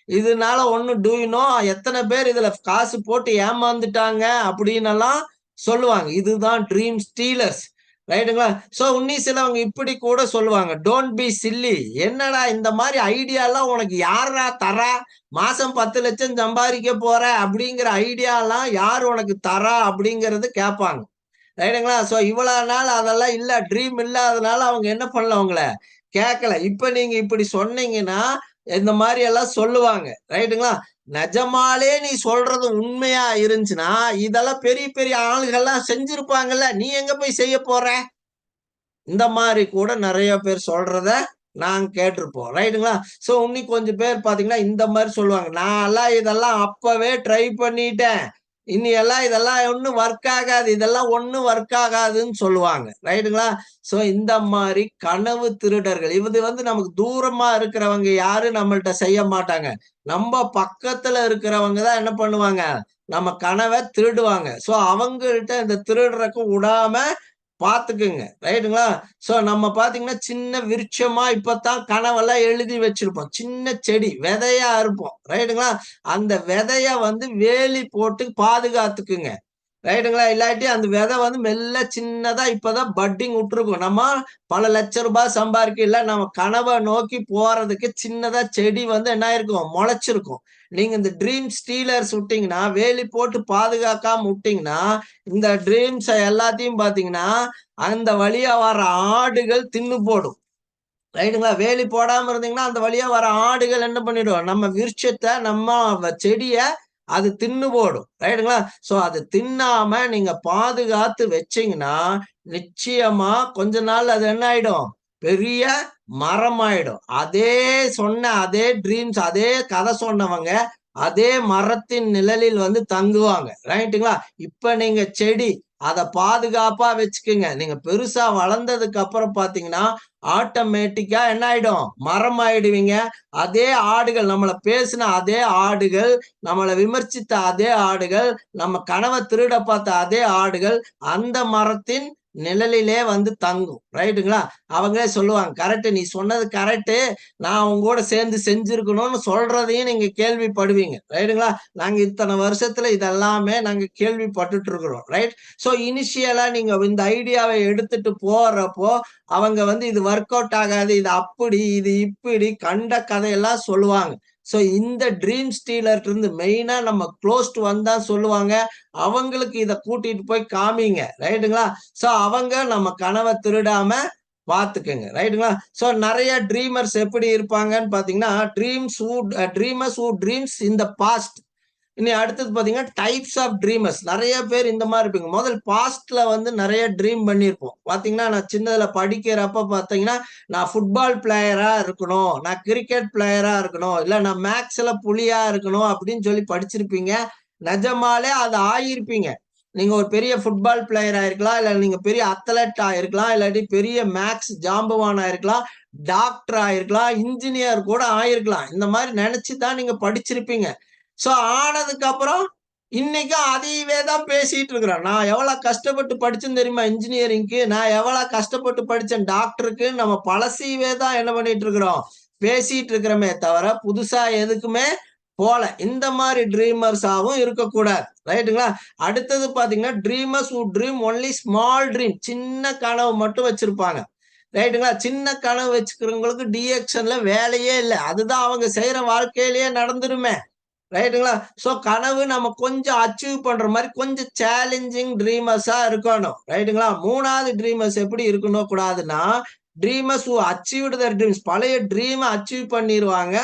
இதனால டூ யூ நோ எத்தன பேர் இதுல காசு போட்டு ஏமாந்துட்டாங்க அப்படின்னெல்லாம் சொல்லுவாங்க. இதுதான் ட்ரீம் ஸ்டீலர்ஸ். ரைட்டுங்களா? சோ இன்னி சிலவங்க இப்படி கூட சொல்லுவாங்க. Don't be chilli. என்னடா இந்த மாரி ஐடியாலாம் உனக்கு யார்றா தர்றா? மாசம் 10,00,000 சம்பாரிக்க போற அப்படிங்கிற ஐடியாலாம் யார் உனக்கு தர்றா? அப்படிங்கிறது கேட்பாங்க. ரைட்டுங்களா? சோ இவ்வளவு நாள் அதெல்லாம் இல்ல. ட்ரீம் இல்லாதனால அவங்க என்ன பண்ணல உங்கள? கேட்கல. இப்ப நீங்க இப்படி சொன்னீங்கன்னா, இந்த மாரி எல்லாம் சொல்லுவாங்க. ரைட்டுங்களா? நெஜமாலே நீ சொல்றது உண்மையா இருந்துச்சுன்னா, இதெல்லாம் பெரிய பெரிய ஆளுகள்லாம் செஞ்சிருப்பாங்கல்ல. நீ எங்க போய் செய்ய போற? இந்த மாரி கூட நெறைய பேர் சொல்றத நாங்க கேட்டிருப்போம். ரைட்டுங்களா? சோ இன்னி கொஞ்சம் பேர் பார்த்தீங்கன்னா, இந்த மாரி சொல்லுவாங்க. நான்லாம் இதெல்லாம் அப்பவே ட்ரை பண்ணிட்டேன். இனி எல்லாம் இதெல்லாம் ஒண்ணும் ஒர்க் ஆகாது. இதெல்லாம் ஒண்ணும் ஒர்க் ஆகாதுன்னு சொல்லுவாங்க. ரைட்டுங்களா? சோ இந்த மாரி கனவு திருடர்கள். இது வந்து நமக்கு தூரமா இருக்கிறவங்க யாரும் நம்மள்ட்ட செய்ய மாட்டாங்க. நம்ப பக்கத்துல இருக்கிறவங்க தான் என்ன பண்ணுவாங்க? நம்ம கனவ திருடுவாங்க. சோ அவங்கள்ட்ட இந்த திருடுறக்கு உடாம பாத்துக்குங்க. ரைட்டுங்களா? சோ நம்ம பாத்தீங்கன்னா, சின்ன விருட்சமா இப்பத்தான் கனவெல்லாம் எழுதி வச்சிருப்போம். சின்ன செடி, விதையா இருப்போம். ரைட்டுங்களா? அந்த விதைய வந்து வேலி போட்டு பாதுகாத்துக்குங்க. ரைட்டுங்களா? இல்லாட்டி அந்த விதை வந்து மெல்ல சின்னதா இப்பதான் பட்டிங் விட்டுருக்கும். நம்ம பல லட்ச ரூபாய் சம்பாரிக்க இல்ல, நம்ம கனவ நோக்கி போறதுக்கு சின்னதா செடி வந்து என்ன ஆயிருக்கும்? மொளச்சிருக்கும். நீங்க இந்த ட்ரீம் ஸ்டீலர்ஸ் விட்டீங்கன்னா, வேலி போட்டு பாதுகாக்காம விட்டீங்கன்னா, இந்த ட்ரீம்ஸ எல்லாத்தையும் பார்த்தீங்கன்னா, அந்த வழியா வர ஆடுகள் தின்னு போடும். ரைட்டுங்களா? வேலி போடாம இருந்தீங்கன்னா, அந்த வழியா வர ஆடுகள் என்ன பண்ணிடும்? நம்ம விருட்சத்த, நம்ம செடிய அது தின்னு போடும். ரைட்டுங்களா? சோ அது தின்னாம நீங்க பாதுகாத்து வச்சீங்கன்னா, நிச்சயமா கொஞ்ச நாள்ல அது என்ன ஆயிடும்? பெரிய மரமாயிடும். அதே ட்ரீம்ஸ், அதே கதை சொன்னவங்க, அதே மரத்தின் நிழலில் வந்து தங்குவாங்க. ரைட்டுங்களா? இப்ப நீங்க செடி, அத பாதுகாப்பா வச்சுக்குங்க. நீங்க பெருசா வளர்ந்ததுக்கு அப்புறம் பார்த்தீங்கன்னா, ஆட்டோமேட்டிக்கா என்ன ஆயிடும்? மரம் ஆயிடுவீங்க. அதே ஆடுகள், நம்மள பேசின அதே ஆடுகள், நம்மள விமர்சித்த அதே ஆடுகள், நம்ம கனவ திருட பார்த்த அதே ஆடுகள், அந்த மரத்தின் நிழலிலே வந்து தங்கும். ரைட்டுங்களா? அவங்களே சொல்லுவாங்க, கரெக்ட், நீ சொன்னது கரெக்ட், நான் உங்க கூட சேர்ந்து செஞ்சிருக்கணும்னு சொல்றதையும் நீங்க கேள்விப்படுவீங்க. ரைட்டுங்களா? நாங்க இத்தனை வருஷத்துல இதெல்லாமே நாங்க கேள்விப்பட்டுட்டு இருக்கிறோம். ரைட்? சோ இனிஷியலா நீங்க இந்த ஐடியாவை எடுத்துட்டு போறப்போ அவங்க வந்து இது ஒர்க் அவுட் ஆகாது, இது அப்படி, இது இப்படி கண்ட கதையெல்லாம் சொல்லுவாங்க. சோ இந்த ட்ரீம் ஸ்டீலர்ட்ட இருந்து மெயினா நம்ம க்ளோஸ்ட் ஒன் தான் சொல்லுவாங்க. அவங்களுக்கு இத கூட்டிட்டு போய் காமிங்க. ரைட்டுங்களா? சோ அவங்க நம்ம கனவை திருடாம பாத்துக்கங்க. ரைட்டுங்களா? சோ நெறைய ட்ரீமர்ஸ் எப்படி இருப்பாங்கன்னு பாத்தீங்கன்னா, dreamers who dreams in the past. இனி அடுத்தது பாத்தீங்கன்னா டைப்ஸ் ஆஃப் ட்ரீமர்ஸ். நெறைய பேர் இந்த மாதிரி இருப்பீங்க. முதல் பாஸ்ட்ல வந்து நெறைய ட்ரீம் பண்ணியிருப்போம். பாத்தீங்கன்னா நான் சின்னதுல படிக்கிறப்ப பாத்தீங்கன்னா, நான் ஃபுட்பால் பிளேயரா இருக்கணும், நான் கிரிக்கெட் பிளேயரா இருக்கணும், இல்ல நான் மேக்ஸ்ல புலியா இருக்கணும் அப்படின்னு சொல்லி படிச்சிருப்பீங்க. நிஜமாலே அது ஆயிருப்பீங்க. நீங்க ஒரு பெரிய ஃபுட்பால் பிளேயர் ஆயிருக்கலாம், இல்ல நீங்க பெரிய அத்லெட் ஆயிருக்கலாம், இல்லாட்டி பெரிய மேக்ஸ் ஜாம்பவான் ஆயிருக்கலாம், டாக்டர் ஆயிருக்கலாம், இன்ஜினியர் கூட ஆயிருக்கலாம். இந்த மாதிரி நினைச்சு தான் நீங்க படிச்சிருப்பீங்க. சோ ஆனதுக்கு அப்புறம் இன்னைக்கும் அதையவே தான் பேசிட்டு இருக்கிறோம். நான் எவ்வளவு கஷ்டப்பட்டு படிச்சேன்னு தெரியுமா இன்ஜினியரிங்க்கு, நான் எவ்வளவு கஷ்டப்பட்டு படிச்சேன் டாக்டருக்கு, நம்ம பழசையவே தான் என்ன பண்ணிட்டு இருக்கிறோம், பேசிட்டு இருக்கிறோமே தவிர புதுசா எதுக்குமே போல. இந்த மாதிரி ட்ரீமர்ஸாவும் இருக்கக்கூடாது. ரைட்டுங்களா? அடுத்தது பாத்தீங்கன்னா dreamers who dream only small dream. சின்ன கனவு மட்டும் வச்சிருப்பாங்க. ரைட்டுங்களா? சின்ன கனவு வச்சுக்கிறவங்களுக்கு டிஎக்ஷன்ல வேலையே இல்ல. அதுதான் அவங்க செய்யற வாழ்க்கையிலேயே நடந்துருமே. ரைட்டுங்களா? சோ கனவு நம்ம கொஞ்சம் அச்சீவ் பண்ற மாதிரி கொஞ்சம் சேலஞ்சிங் ட்ரீமர்ஸா இருக்கணும். ரைட்டுங்களா? 3வது ட்ரீமர்ஸ் எப்படி இருக்கணும் கூடாதுன்னா, dreamers who achieved their dreams. பழைய ட்ரீம அச்சீவ் பண்ணிருவாங்க.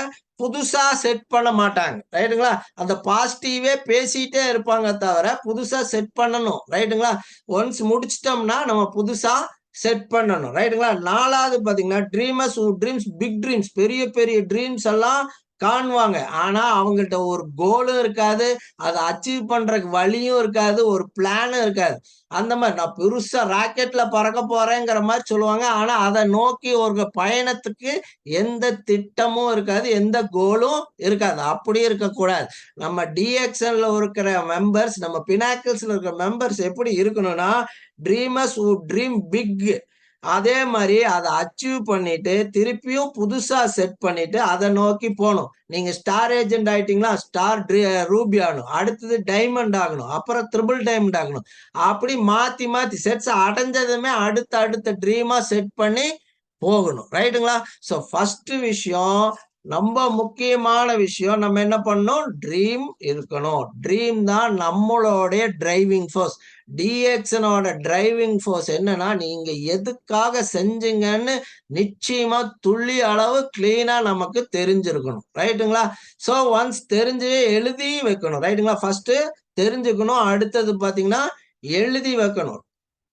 புதுசா செட் பண்ண மாட்டாங்க. ரைட்டுங்களா? அந்த பாசிட்டிவே பேசிட்டே இருப்பாங்க தவிர, புதுசா செட் பண்ணணும். ரைட்டுங்களா? ஒன்ஸ் முடிச்சிட்டோம்னா நம்ம புதுசா செட் பண்ணணும். ரைட்டுங்களா? 4வது பாத்தீங்கன்னா, dreamers who dreams big dreams. பெரிய பெரிய ட்ரீம்ஸ் எல்லாம் காணுவாங்க. ஆனா அவங்கள்ட்ட ஒரு கோலும் இருக்காது. அத அச்சீவ் பண்றதுக்கு வழியும் இருக்காது. ஒரு பிளானும் இருக்காது. அந்த மாரி நான் பெருசா ராக்கெட்ல பறக்க போறேங்கிற மாரி சொல்லுவாங்க. ஆனா அத நோக்கி ஒரு பயணத்துக்கு எந்த திட்டமும் இருக்காது. எந்த கோலும் இருக்காது. அப்படி இருக்கக்கூடாது. நம்ம டிஎக்ஸ்எல்ல இருக்கிற மெம்பர்ஸ், நம்ம பினாக்கிள்ஸ்ல இருக்கிற மெம்பர்ஸ் எப்படி இருக்கணும்னா, ட்ரீமர்ஸ் ஹூ ட்ரீம் பிக். அதே மாரி அத அச்சீவ் பண்ணிட்டு, திருப்பியும் புதுசா செட் பண்ணிட்டு, அத நோக்கி போணும். நீங்க ஸ்டார் ஏஜென்ட் ஆயிட்டீங்களா, ரூபி ஆகணும். அடுத்தது டைமண்ட் ஆகணும். அப்புறம் ட்ரிபிள் டைமண்ட் ஆகணும். அப்படி மாத்தி மாத்தி செட்ஸ் அடைஞ்சதுமே அடுத்த அடுத்த ட்ரீமா செட் பண்ணி போகணும். ரைட்டுங்களா? சோ ஃபர்ஸ்ட் விஷயம், ரொம்ப முக்கியமான விஷயம், நம்ம என்ன பண்ணணும்? ட்ரீம் இருக்கணும். ட்ரீம் தான் நம்மளுடைய டிரைவிங் ஃபோர்ஸ். டிஎக்ஷனோட டிரைவிங் ஃபோர்ஸ் என்னன்னா, நீங்க எதுக்காக செஞ்சீங்கன்னு நிச்சயமா துல்லிய அளவு கிளீனா நமக்கு தெரிஞ்சிருக்கணும். ரைட்டுங்களா? சோ ஒன்ஸ் தெரிஞ்சு எழுதி வைக்கணும். ரைட்டுங்களா? ஃபர்ஸ்ட் தெரிஞ்சுக்கணும். அடுத்தது பாத்தீங்கன்னா எழுதி வைக்கணும்.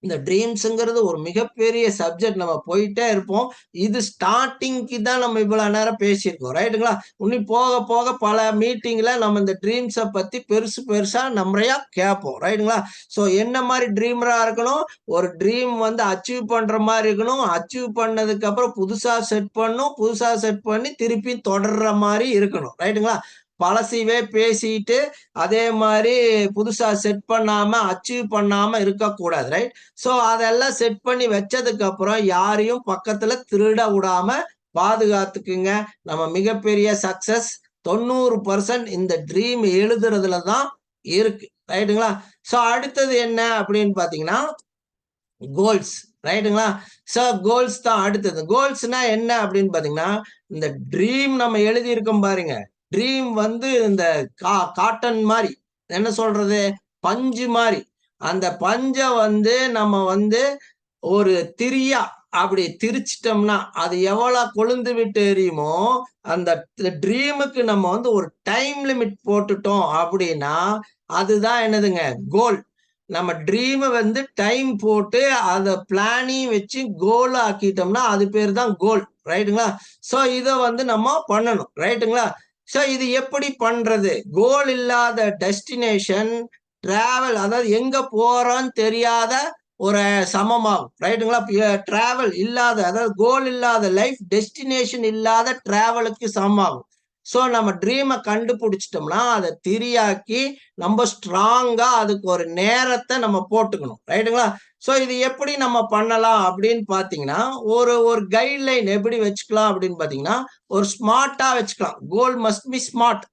இந்த ட்ரீம்ஸ்ங்கிறது ஒரு மிகப்பெரிய சப்ஜெக்ட். நம்ம போயிட்டே இருப்போம். இது ஸ்டார்ட்டிங்க்கு தான் நம்ம இவ்வளவு நேரம் பேசியிருக்கோம். ரைட்டுங்களா? இன்னும் போக போக பல மீட்டிங்ல நம்ம இந்த ட்ரீம்ஸ பத்தி பெருசு பெருசா நிறைய கேட்போம். ரைட்டுங்களா? சோ என்ன மாதிரி ட்ரீமரா இருக்கணும்? ஒரு ட்ரீம் வந்து அச்சீவ் பண்ற மாதிரி இருக்கணும். அச்சீவ் பண்ணதுக்கு அப்புறம் புதுசா செட் பண்ணணும். புதுசா செட் பண்ணி திருப்பி தொடர்ற மாதிரி இருக்கணும். ரைட்டுங்களா? பழசையவே பேசிட்டு அதே மாதிரி புதுசா செட் பண்ணாம அச்சீவ் பண்ணாம இருக்கக்கூடாது. ரைட்? சோ அதெல்லாம் செட் பண்ணி வச்சதுக்கு அப்புறம் யாரையும் பக்கத்துல திருட விடாம பாதுகாத்துக்குங்க. நம்ம மிகப்பெரிய சக்சஸ் 90% இந்த ட்ரீம் எழுதுறதுல தான் இருக்கு. ரைட்டுங்களா? சோ அடுத்தது என்ன அப்படின்னு பாத்தீங்கன்னா, கோல்ஸ். ரைட்டுங்களா? சோ கோல்ஸ் தான் அடுத்தது. கோல்ஸ்னா என்ன அப்படின்னு பாத்தீங்கன்னா, இந்த ட்ரீம் நம்ம எழுதி இருக்கோம் பாருங்க. ட்ரீம் வந்து இந்த காட்டன் மாரி, என்ன சொல்றது, பஞ்சு மாரி. அந்த பஞ்ச வந்து நம்ம வந்து ஒரு திரியா அப்படி திரிச்சிட்டோம்னா, அது எவ்வளவு கொழுந்து விட்டு எரியுமோ, அந்த ட்ரீமுக்கு நம்ம வந்து ஒரு டைம் லிமிட் போட்டுட்டோம் அப்படின்னா, அதுதான் என்னதுங்க, கோல். நம்ம ட்ரீம வந்து டைம் போட்டு அத பிளானையும் வச்சு கோல் ஆக்கிட்டோம்னா, அது பேரு தான் கோல். ரைட்டுங்களா? சோ இத வந்து நம்ம பண்ணணும். ரைட்டுங்களா? சோ இது எப்படி பண்றது? கோல் இல்லாத டெஸ்டினேஷன் டிராவல், அதாவது எங்க போறோம்னு தெரியாத ஒரு சமமாகும். ரைட்டுங்களா? டிராவல் இல்லாத, அதாவது கோல் இல்லாத லைஃப் டெஸ்டினேஷன் இல்லாத டிராவலுக்கு சமமாகும். சோ நம்ம ட்ரீம கண்டுபிடிச்சிட்டோம்னா, அத திரியாக்கி நம்ம ஸ்ட்ராங்கா அதுக்கு ஒரு நேரத்த நம்ம போட்டுக்கணும். ரைட்டுங்களா? ஸோ இது எப்படி நம்ம பண்ணலாம் அப்படின்னு பார்த்தீங்கன்னா, ஒரு ஒரு கைட்லைன் எப்படி வச்சுக்கலாம் அப்படின்னு பார்த்தீங்கன்னா, ஒரு ஸ்மார்ட்டா வச்சுக்கலாம். கோல் மஸ்ட் பி ஸ்மார்ட்.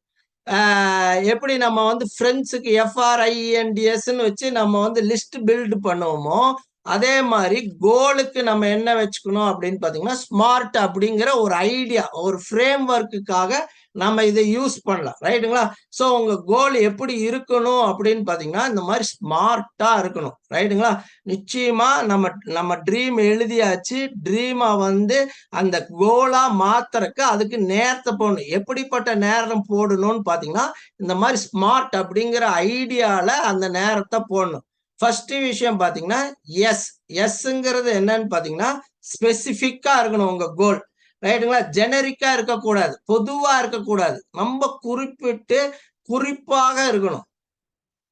எப்படி நம்ம வந்து ஃப்ரெண்ட்ஸுக்கு FRIENDSன்னு வச்சு நம்ம வந்து லிஸ்ட் பில்ட் பண்ணுவோமோ, அதே மாரி கோலுக்கு நம்ம என்ன வச்சுக்கணும் அப்படின்னு பார்த்தீங்கன்னா, ஸ்மார்ட் அப்படிங்கிற ஒரு ஐடியா, ஒரு ஃப்ரேம் ஒர்க்குக்காக நம்ம இத யூஸ் பண்ணலாம். ரைட்டுங்களா? ஸோ உங்க கோல் எப்படி இருக்கணும் அப்படின்னு பார்த்தீங்கன்னா, இந்த மாரி ஸ்மார்ட்டா இருக்கணும். ரைட்டுங்களா? நிச்சயமா நம்ம நம்ம ட்ரீம் எழுதியாச்சு. ட்ரீம வந்து அந்த கோலா மாத்துறக்கு அதுக்கு நேரத்த போடணும். எப்படிப்பட்ட நேரம் போடணும்னு பார்த்தீங்கன்னா, இந்த மாரி ஸ்மார்ட் அப்படிங்கிற ஐடியால அந்த நேரத்த போடணும். ஃபர்ஸ்ட் விஷயம் பார்த்தீங்கன்னா, எஸ். எஸ்ங்கிறது என்னன்னு பார்த்தீங்கன்னா, ஸ்பெசிஃபிக்கா இருக்கணும் உங்க கோல். ரைட்டுங்களா? ஜெனரிக்கா இருக்கக்கூடாது. பொதுவா இருக்கக்கூடாது. ரொம்ப குறிப்பிட்டு, குறிப்பாக இருக்கணும்.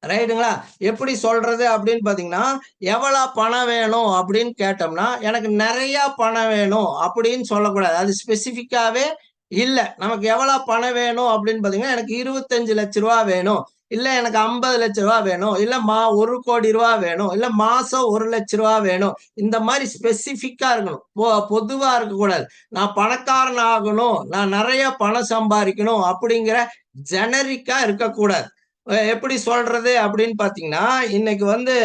ரைட்டுங்களா? எப்படி சொல்றது அப்படின்னு பார்த்தீங்கன்னா, எவ்வளோ பணம் வேணும் அப்படின்னு கேட்டோம்னா, எனக்கு நெறைய பணம் வேணும் அப்படின்னு சொல்லக்கூடாது. அது ஸ்பெசிஃபிக்காவே இல்ல. நமக்கு எவ்வளோ பணம் வேணும் அப்படின்னு பார்த்தீங்கன்னா, எனக்கு ரூ. 25,00,000 வேணும். இல்ல எனக்கு ரூ. 50,00,000 வேணும். இல்ல ரூ. 1,00,00,000 வேணும். இல்ல மாசம் ரூ. 1,00,000 வேணும். இந்த மாரி ஸ்பெசிஃபிக்கா இருக்கணும். பொதுவா இருக்கக்கூடாது. நான் பணக்காரன் ஆகணும், நான் நெறைய பணம் சம்பாரிக்கணும் அப்படிங்கிற ஜெனரிக்கா இருக்கக்கூடாது. எப்படி சொல்றது அப்படின்னு பார்த்தீங்கன்னா, இன்னைக்கு வந்து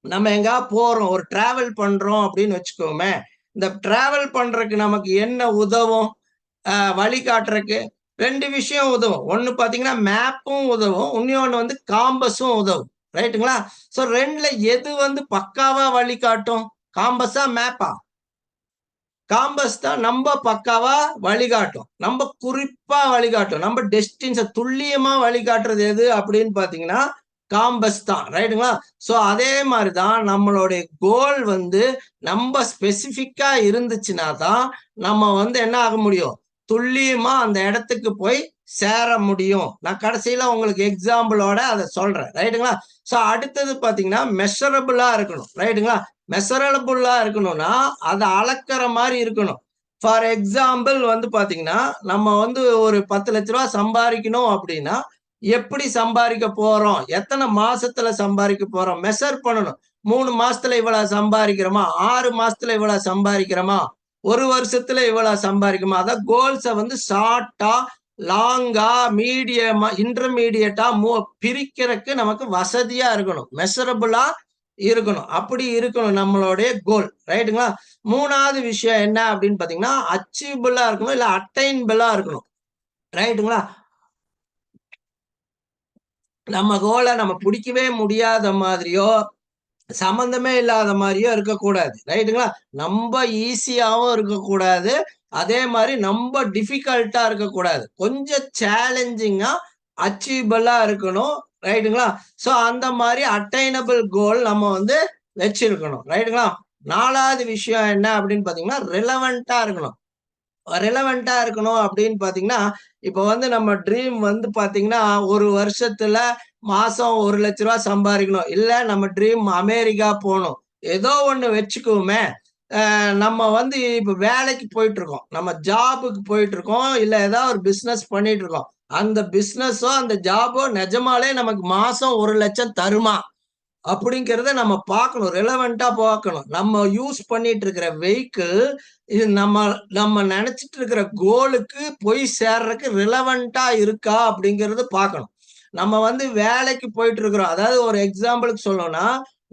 நம்ம எங்கேயாவது போறோம், ஒரு டிராவல் பண்றோம் அப்படின்னு வச்சுக்கோமே. இந்த டிராவல் பண்றதுக்கு நமக்கு என்ன உதவும்? வழிகாட்டுறக்கு 2 விஷயம் உதவும். ஒண்ணு பார்த்தீங்கன்னா, மேப்பும் உதவும். இன்னொன்னு வந்து காம்பஸும் உதவும். ரைட்டுங்களா? ஸோ 2ல எது வந்து பக்காவா வழிகாட்டும்? காம்பஸா? மேப்பா? காம்பஸ் தான் நம்ப பக்காவா வழிகாட்டும். நம்ப குறிப்பா வழிகாட்டும். நம்ப துல்லியமா வழிகாட்டுறது எது அப்படின்னு பார்த்தீங்கன்னா, காம்பஸ் தான். ரைட்டுங்களா? ஸோ அதே மாரி தான் நம்மளுடைய கோல் வந்து நம்ப ஸ்பெசிஃபிக்கா இருந்துச்சுன்னா தான், நம்ம வந்து என்ன ஆக முடியும்? துல்லியமா அந்த இடத்துக்கு போய் சேர முடியும். நான் கடைசியில உங்களுக்கு எக்ஸாம்பிளோட அத சொல்றேன். ரைட்டுங்களா? ஸோ அடுத்தது பார்த்தீங்கன்னா, மெஷரபிளா இருக்கணும். ரைட்டுங்களா? மெஷரபிளா இருக்கணும்னா, அத அளக்கிற மாரி இருக்கணும். ஃபார் எக்ஸாம்பிள் வந்து பார்த்தீங்கன்னா, நம்ம வந்து ஒரு ரூ. 10,00,000 சம்பாரிக்கணும் அப்படின்னா, எப்படி சம்பாரிக்க போறோம்? எத்தன மாசத்துல சம்பாரிக்க போறோம்? மெஷர் பண்ணணும். 3 மாசத்துல இவ்வளவு சம்பாரிக்கிறோமா? 6 மாசத்துல இவ்வளவு சம்பாரிக்கிறோமா? 1 வருஷத்துல இவ்வளவு சம்பாரிக்குமா? அதான் கோல்ஸ வந்து ஷார்ட்டா, லாங்கா, மீடியமா, இன்டர்மீடியேட்டா பிரிக்கிறக்கு நமக்கு வசதியா இருக்கணும். மெஷரபிளா இருக்கணும். அப்படி இருக்கணும் நம்மளுடைய கோல். ரைட்டுங்களா? 3வது விஷயம் என்ன அப்படின்னு பார்த்தீங்கன்னா, அச்சீவபிளா இருக்கணும். இல்ல அட்டைனபிளா இருக்கணும். ரைட்டுங்களா? நம்ம கோல நம்ம புடிக்கவே முடியாத மாதிரியோ, சம்மந்தமே இல்லாத மாரியோ இருக்கக்கூடாது. ரைட்டுங்களா? நம்ப ஈஸியாவும் இருக்கக்கூடாது. அதே மாரி நம்ப டிஃபிகல்ட்டா இருக்கக்கூடாது. கொஞ்சம் சேலஞ்சிங்கா, அச்சீவபிளா இருக்கணும். ரைட்டுங்களா? ஸோ அந்த மாரி அட்டைனபிள் கோல் நம்ம வந்து வச்சிருக்கணும். ரைட்டுங்களா? 4வது விஷயம் என்ன அப்படின்னு பார்த்தீங்கன்னா, ரிலவன்ட்டா இருக்கணும். ரிலவன்ட்டா இருக்கணும் அப்படின்னு பார்த்தீங்கன்னா, இப்ப வந்து நம்ம ட்ரீம் வந்து பார்த்தீங்கன்னா, 1 வருஷத்துல மாசம் ரூ. 1,00,000 சம்பாரிக்கணும். இல்ல நம்ம ட்ரீம் அமெரிக்கா போணும். ஏதோ ஒண்ணு வச்சுக்குவோமே. நம்ம வந்து இப்ப வேலைக்கு போயிட்டுருக்கோம். நம்ம ஜாபுக்கு போயிட்டுருக்கோம். இல்ல ஏதாவது ஒரு பிசினஸ் பண்ணிட்டுருக்கோம். அந்த பிசினஸோ, அந்த ஜாபோ நெஜமாலே நமக்கு மாசம் 1,00,000 தருமா? அப்படிங்கிறத நம்ம பார்க்கணும். ரிலவென்ட்டா பார்க்கணும். நம்ம யூஸ் பண்ணிட்டு இருக்கிற வெஹிக்கிள், இது நம்ம நம்ம நெனச்சிட்டு இருக்கிற கோலுக்கு போய் சேர்றதுக்கு ரிலவென்ட்டா இருக்கா? அப்படிங்கிறது பார்க்கணும். நம்ம வந்து வேலைக்கு போயிட்டு இருக்கிறோம். அதாவது ஒரு எக்ஸாம்பிளுக்கு சொல்லணும்னா,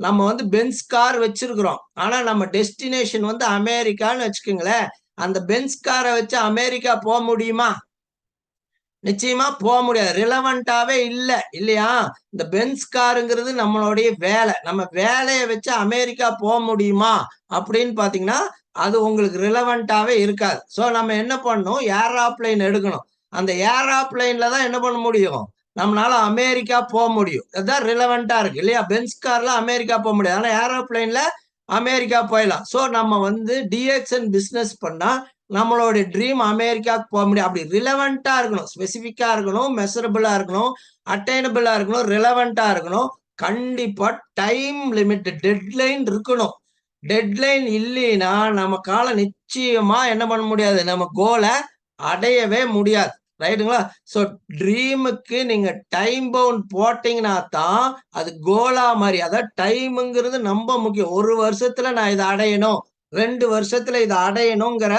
நம்ம வந்து பென்ஸ் கார் வச்சிருக்கிறோம். ஆனா நம்ம டெஸ்டினேஷன் வந்து அமெரிக்கான்னு வச்சுக்கங்களேன். அந்த பென்ஸ் கார வச்சு அமெரிக்கா முடியுமா? நிச்சயமா முடியாது. ரிலவன்ட்டாவே இல்ல. இல்லையா? இந்த பென்ஸ் காருங்கிறது நம்மளுடைய வேலை. நம்ம வேலைய வச்சு அமெரிக்கா முடியுமா? அப்படின்னு பார்த்தீங்கன்னா, அது உங்களுக்கு ரிலவன்ட்டாவே இருக்காது. ஸோ நம்ம என்ன பண்ணணும்? ஏரோப்ளேன் எடுக்கணும். அந்த ஏரோப்ளேன்ல தான் என்ன பண்ண முடியும்? நம்மனால அமெரிக்கா முடியும். அதான் ரிலவன்ட்டா இருக்கு. இல்லையா? பென்ஸ் கார்ல அமெரிக்கா முடியாது. ஆனா ஏரோப்ளேன்ல அமெரிக்கா போயிடலாம். ஸோ நம்ம வந்து டிஎக்ஸ்என் பிசினஸ் பண்ணா நம்மளுடைய ட்ரீம் அமெரிக்காவுக்கு முடியும். அப்படி ரிலவென்ட்டா இருக்கணும். ஸ்பெசிஃபிக்கா இருக்கணும், மெஷரபிளா இருக்கணும், அட்டைனபிளா இருக்கணும், ரிலவென்ட்டா இருக்கணும். கண்டிப்பா டைம் லிமிட், டெட்லைன் இருக்கணும். டெட்லைன் இல்லைன்னா, நமக்கால நிச்சயமா என்ன பண்ண முடியாது? நம்ம கோல அடையவே முடியாது. ரைட்டுங்களா? ஸோ ட்ரீமுக்கு நீங்க டைம் பவுண்ட் போட்டீங்கன்னா தான் அது கோலா மாரி. அதாவது டைம்ங்கிறது ரொம்ப முக்கியம். 1 வருஷத்துல நான் இத அடையணும். 2 வருஷத்துல இத அடையணுங்கிற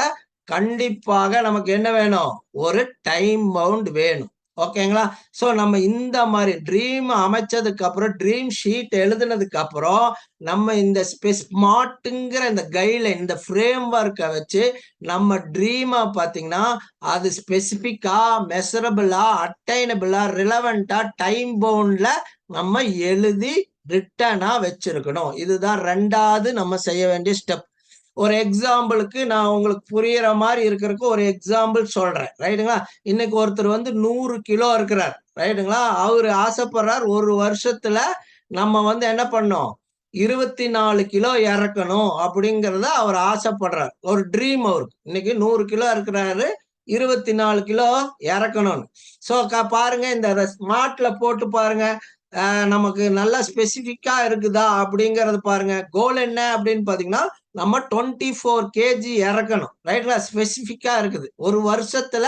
கண்டிப்பாக நமக்கு என்ன வேணும்? ஒரு டைம் பவுண்ட் வேணும். ஓகேங்களா? ஸோ நம்ம இந்த மாரி ட்ரீம் அமைச்சதுக்கு அப்புறம், ட்ரீம் ஷீட் எழுதுனதுக்கு அப்புறம், நம்ம இந்த ஸ்மார்ட்ங்கிற இந்த கைட்லைன், இந்த ஃப்ரேம் ஒர்க்க வச்சு நம்ம ட்ரீம பார்த்தீங்கன்னா, அது ஸ்பெசிஃபிக்கா, மெஷரபிளா, அட்டைனபிளா, ரிலவன்ட்டா, டைம் பவுண்ட்ல நம்ம எழுதி ரிட்டனா வச்சிருக்கணும். இதுதான் 2வது நம்ம செய்ய வேண்டிய ஸ்டெப். ஒரு எக்ஸாம்பிளுக்கு நான் உங்களுக்கு புரியிற மாரி இருக்கறக்கு ஒரு எக்ஸாம்பிள் சொல்றேன். ரைட்டுங்களா? இன்னைக்கு ஒருத்தர் வந்து 100 கிலோ இருக்கிறார். ரைட்டுங்களா? அவரு ஆசைப்படுறார் 1 வருஷத்துல நம்ம வந்து என்ன பண்ணணும்? 24 கிலோ இறக்கணும் அப்படிங்கிறத அவர் ஆசைப்படுறார். ஒரு ட்ரீம் அவருக்கு. இன்னைக்கு 100 கிலோ இருக்கிறாரு. 24 கிலோ இறக்கணும்னு. ஸோ பாருங்க இந்த ஸ்மார்ட்ல போட்டு பாருங்க. நமக்கு நல்லா ஸ்பெசிஃபிக்கா இருக்குதா அப்படிங்கறது பாருங்க. கோல் என்ன அப்படின்னு பார்த்தீங்கன்னா, நம்ம 24 கேஜி இறக்கணும். ரைட்ங்களா? ஸ்பெசிஃபிக்கா இருக்குது. ஒரு வருஷத்துல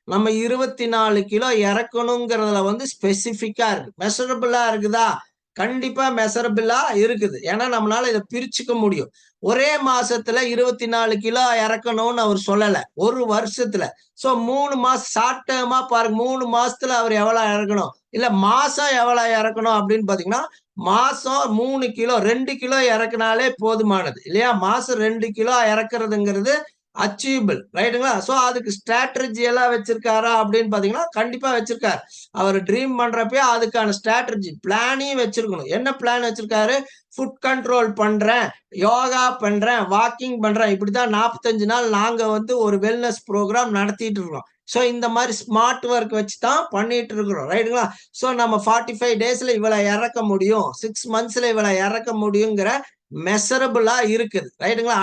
நம்ம 24 கிலோ இறக்கணுங்கிறதுல வந்து ஸ்பெசிஃபிக்கா இருக்கு. மெஷரபிளா இருக்குதா? கண்டிப்பா மெஷரபிளா இருக்குது. ஏன்னா நம்மளால இத பிரிச்சுக்க முடியும். ஒரே மாசத்துல 24 கிலோ இறக்கணும்னு அவர் சொல்லல. ஒரு வருஷத்துல. சோ 3 மாசம் ஷார்ட் டேர்மா பாருங்க. 3 மாசத்துல அவர் எவ்வளவு இறக்கணும்? இல்ல மாசம் எவ்வளவு இறக்கணும் அப்படின்னு பாத்தீங்கன்னா, மாசம் 3 கிலோ 2 கிலோ இறக்குனாலே போதுமானது. இல்லையா? மாசம் 2 கிலோ இறக்குறதுங்கிறது அச்சீவபிள். ரைட்டுங்களா? சோ அதுக்கு ஸ்ட்ராட்டஜி எல்லாம் வச்சிருக்காரா அப்படின்னு பாத்தீங்கன்னா, கண்டிப்பா வச்சிருக்காரு. அவர் ட்ரீம் பண்றப்பயே அதுக்கான ஸ்ட்ராட்டஜி பிளானையும் வச்சிருக்கணும். என்ன பிளான் வச்சிருக்காரு? ஃபுட் கண்ட்ரோல் பண்றேன், யோகா பண்றேன், வாக்கிங் பண்றேன். இப்படித்தான் 45 நாள் நாங்க வந்து ஒரு வெல்னஸ் ப்ரோகிராம் நடத்திட்டு இருக்கோம். சோ இந்த மாதிரி ஸ்மார்ட் ஒர்க் வச்சு தான் பண்ணிட்டு இருக்கிறோம். ரைட்டுங்களா? சோ நம்ம 45 டேஸ்ல இவ்வளவு இறக்க முடியும். 6 மந்த்ஸ்ல இவ்வளவு இறக்க முடியுங்கிற மெஷரபிளா இருக்குது. ரைட்டுங்களா?